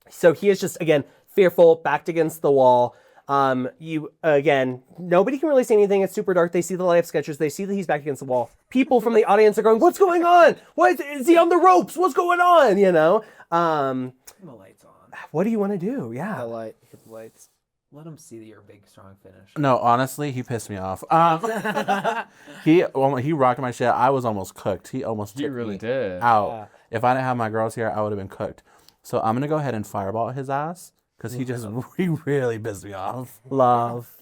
So he is just, again, fearful, backed against the wall. Nobody can really say anything. It's super dark. They see the light of sketchers. They see that he's back against the wall. People from the audience are going, what's going on? What is he on the ropes? What's going on? You know? The lights on. What do you want to do? Yeah. Hit the lights. Let him see that you're a big, strong finish. No, honestly, he pissed me off. He rocked my shit. I was almost cooked. He almost took me did. out. Yeah. If I didn't have my girls here, I would have been cooked. So I'm gonna go ahead and fireball his ass because he really pissed me off. Love.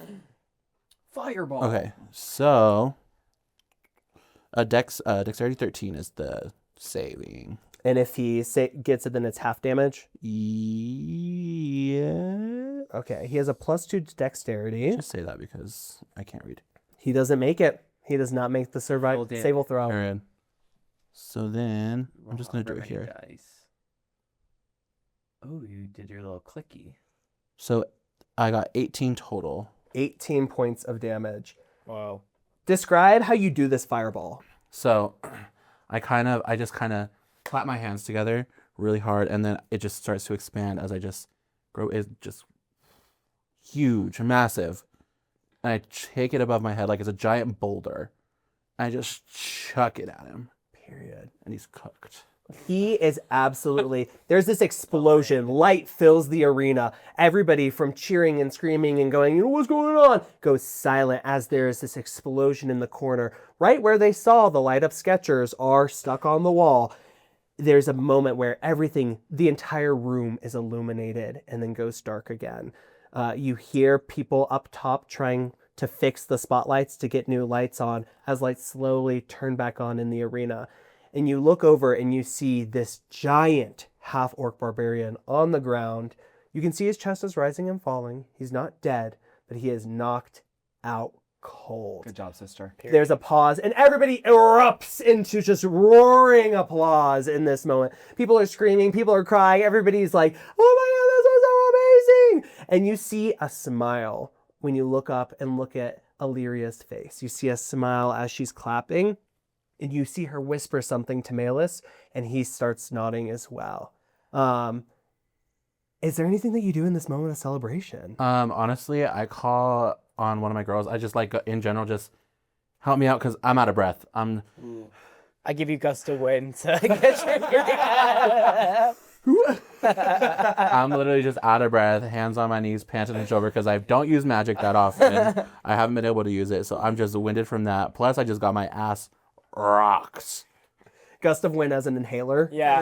Fireball. Okay, so dexterity 13 is the saving. And if he gets it, then it's half damage. Yeah. Okay. He has a +2 to dexterity. Just say that because I can't read. He doesn't make it. He does not make the Roll damage. save throw. Period. So then I'm just gonna do it here. Dice. Oh, you did your little clicky. So I got 18 total. 18 points of damage. Whoa. Describe how you do this fireball. So I just kind of clap my hands together really hard, and then it just starts to expand as I just grow. It's just huge, massive. And I take it above my head like it's a giant boulder. And I just chuck it at him. Period. And he's cooked. He is absolutely, there's this explosion. Light fills the arena. Everybody from cheering and screaming and going, what's going on? Goes silent as there is this explosion in the corner. Right where they saw the light up sketchers are stuck on the wall. There's a moment where everything, the entire room is illuminated and then goes dark again. You hear people up top trying to fix the spotlights to get new lights on as lights slowly turn back on in the arena. And you look over and you see this giant half-orc barbarian on the ground. You can see his chest is rising and falling. He's not dead, but he is knocked out cold. Good job, sister. There's a pause, and everybody erupts into just roaring applause in this moment. People are screaming, people are crying, everybody's like, oh my God, this was so amazing! And you see a smile when you look up and look at Illyria's face. You see a smile as she's clapping, and you see her whisper something to Malus, and he starts nodding as well. Is there anything that you do in this moment of celebration? Honestly, I call on one of my girls. I just in general, just help me out because I'm out of breath. I give you gust of wind to get your I'm literally just out of breath, hands on my knees, pants on each over because I don't use magic that often. I haven't been able to use it, so I'm just winded from that. Plus, I just got my ass rocks. Gust of wind as an inhaler. Yeah.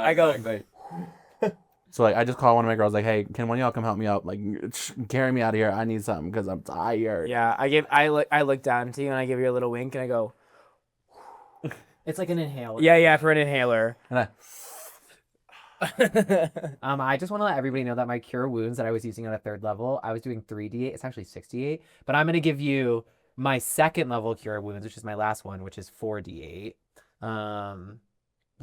I go. Exactly. So I just call one of my girls like, hey, can one of y'all come help me out? Like, carry me out of here. I need something because I'm tired. Yeah, I look down to you and I give you a little wink and I go, It's like an inhaler. yeah, for an inhaler. And I just want to let everybody know that my cure wounds that I was using on a 3rd level, I was doing 3d8. It's actually 68, but I'm gonna give you my 2nd level cure wounds, which is my last one, which is 4d8.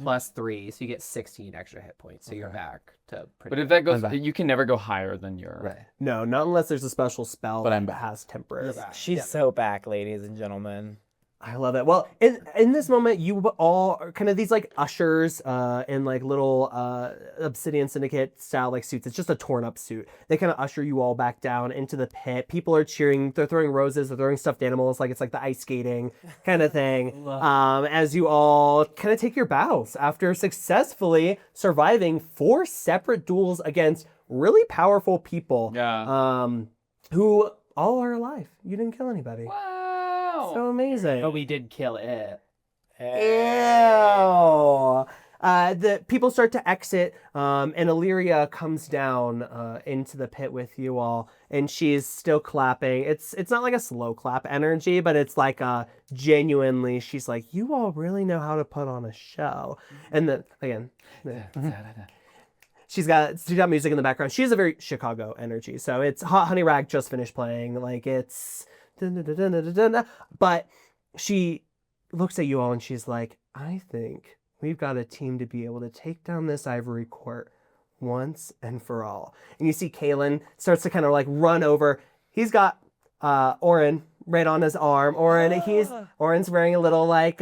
Plus 3, so you get 16 extra hit points. So you're back to pretty. But if that goes, I'm back. you can never go higher than your. right. No, not unless there's a special spell But I'm that back. has temporary. She's so back, ladies and gentlemen. I love it. Well, in this moment, you all are kind of these like ushers in like little Obsidian Syndicate style like suits. It's just a torn up suit. They kind of usher you all back down into the pit. People are cheering. They're throwing roses. They're throwing stuffed animals. Like it's like the ice skating kind of thing. As you all kind of take your bows after successfully surviving 4 separate duels against really powerful people. Yeah. Who all are alive. You didn't kill anybody. Wow. So amazing. But we did kill it. Ew. The people start to exit, and Illyria comes down into the pit with you all, and she's still clapping. It's not like a slow clap energy, but it's like genuinely. She's like, "You all really know how to put on a show." And then again, she's got music in the background. She has a very Chicago energy, so it's Hot Honey Rag just finished playing. Like it's. But she looks at you all and she's like, I think we've got a team to be able to take down this ivory court once and for all. And you see Kaylin starts to kind of like run over. He's got Oren right on his arm. Oren's wearing a little like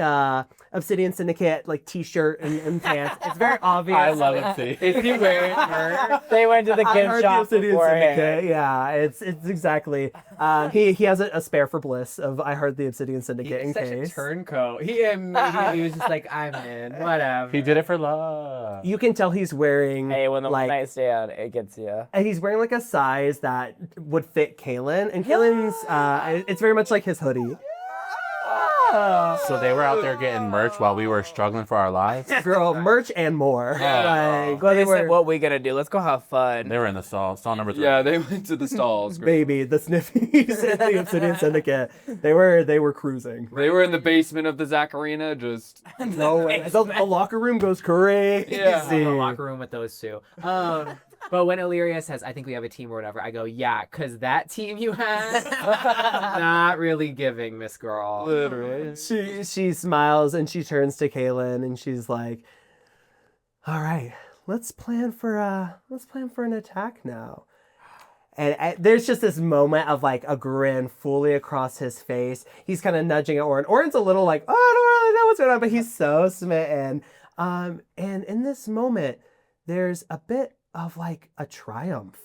Obsidian Syndicate like t-shirt and pants. It's very obvious. I love it. See, is he wearing her? They went to the I gift heard shop the Obsidian beforehand. Syndicate. Yeah, it's exactly. He has a spare for Bliss of I heard the Obsidian Syndicate in He's such a case. turncoat. He immediately was just like, I'm in, whatever. He did it for love. You can tell he's wearing Hey, when the like night's down, it gets you. and he's wearing like a size that would fit Kaylin, and Kaylin's it's very much like his hoodie. So they were out there getting merch while we were struggling for our lives. Girl, merch and more. Like, Well, they they said, were, what we gonna do? Let's go have fun. They were in the stall number 3. Yeah, they went to the stalls. baby, the Sniffies and the Obsidian Syndicate. They were cruising. They were in the basement of the Zackarina, just. No way. The locker room goes crazy. Yeah. in the locker room with those two. But when Illyria says, I think we have a team or whatever, I go, yeah, because that team you have, not really giving, Miss Girl. Literally. She smiles and she turns to Kaylin and she's like, all right, let's plan for an attack now. And there's just this moment of like a grin fully across his face. He's kind of nudging at Orin. Orin's a little like, oh, I don't really know what's going on, but he's so smitten. And in this moment, there's a bit of like a triumph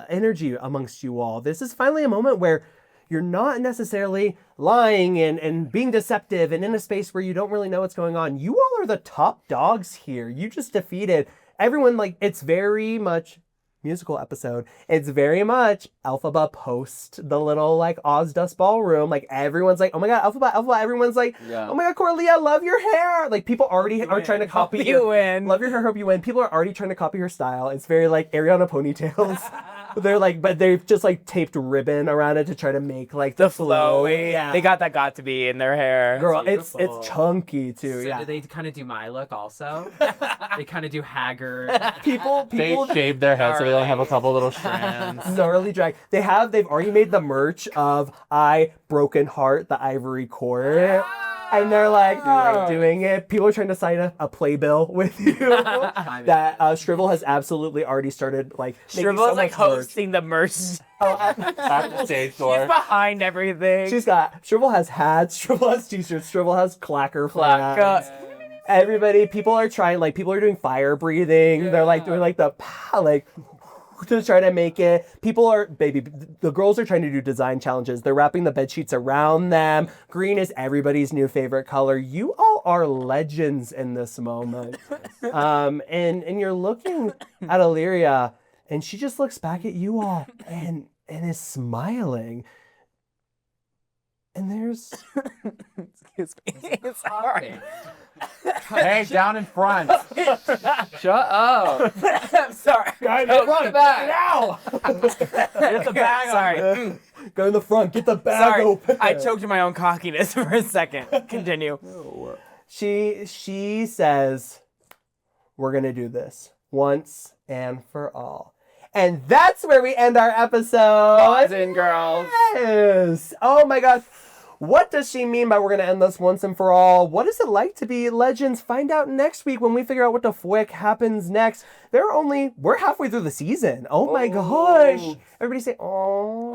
energy amongst you all. This is finally a moment where you're not necessarily lying and being deceptive and in a space where you don't really know what's going on. You all are the top dogs here. You just defeated everyone. Like, it's very much musical episode. It's very much Elphaba post the little like Oz Dust Ballroom. Like, everyone's like, oh my god, Elphaba. Everyone's like, oh my god, Coralia, love your hair. Like, people already are trying to copy you win. Love your hair, hope you win. People are already trying to copy her style. It's very like Ariana ponytails. They're like, but they've just like taped ribbon around it to try to make like The flow. Yeah. They got that got to be in their hair. Girl, it's Beautiful. chunky too. So Yeah. do they kind of do my look also? They kind of do haggard. People They shave their heads so they don't have a Gnarly. couple little strands. gnarly drag. They've already made the merch of I Broken Heart, the ivory core. And they're like doing it. People are trying to sign a playbill with you. That Shrivel has absolutely already started like making Shrivel's so like much merch. hosting the merch. At the stage She's door. behind everything. Shrivel has hats, Shrivel has t-shirts, Shrivel has clacker flags. Everybody, people are doing fire breathing. They're like doing like the like to try to make it. The girls are trying to do design challenges. They're wrapping the bed sheets around them. Green is everybody's new favorite color. You all are legends in this moment. And you're looking at Illyria, and she just looks back at you all and is smiling. And there's Excuse me. Sorry. Hey, down in front. Shut up. I'm sorry. guy in Go the to front. the back. Now. Get the bag. Sorry. Go in the front. Get the bag Sorry. open. I choked in my own cockiness for a second. Continue. She says, we're going to do this once and for all. And that's where we end our episode. Boys and girls. Yes. Oh my gosh. What does she mean by we're going to end this once and for all? What is it like to be legends? Find out next week when we figure out what the fwick happens next. We're halfway through the season. Oh my gosh. Everybody say, oh.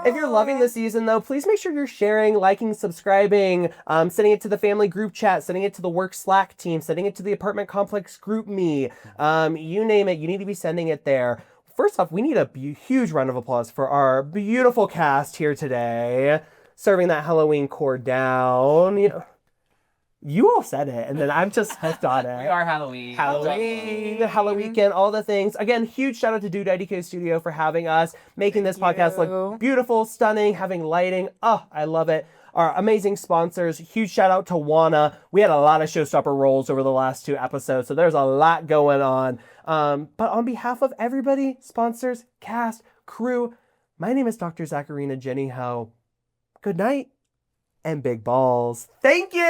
If you're loving the season, though, please make sure you're sharing, liking, subscribing, sending it to the family group chat, sending it to the work Slack team, sending it to the apartment complex group me. You name it, you need to be sending it there. First off, we need a huge round of applause for our beautiful cast here today, serving that Halloween core down. You all said it, and then I'm just hooked on it. We are Halloween. Halloween, all the things. Again, huge shout out to IDK Studio for having us, making this podcast look beautiful, stunning, having lighting. Oh, I love it. Our amazing sponsors. Huge shout out to Wana. We had a lot of showstopper roles over the last 2 episodes, so there's a lot going on. But on behalf of everybody, sponsors, cast, crew, my name is Dr. Zackarina Jenny Ho. Good night and big balls. Thank you!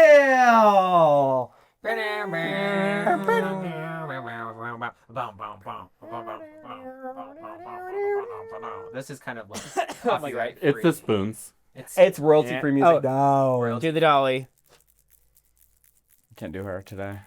This is kind of like copyright It's free. the spoons. It's royalty free music. Oh. No. Do the dolly. Can't do her today.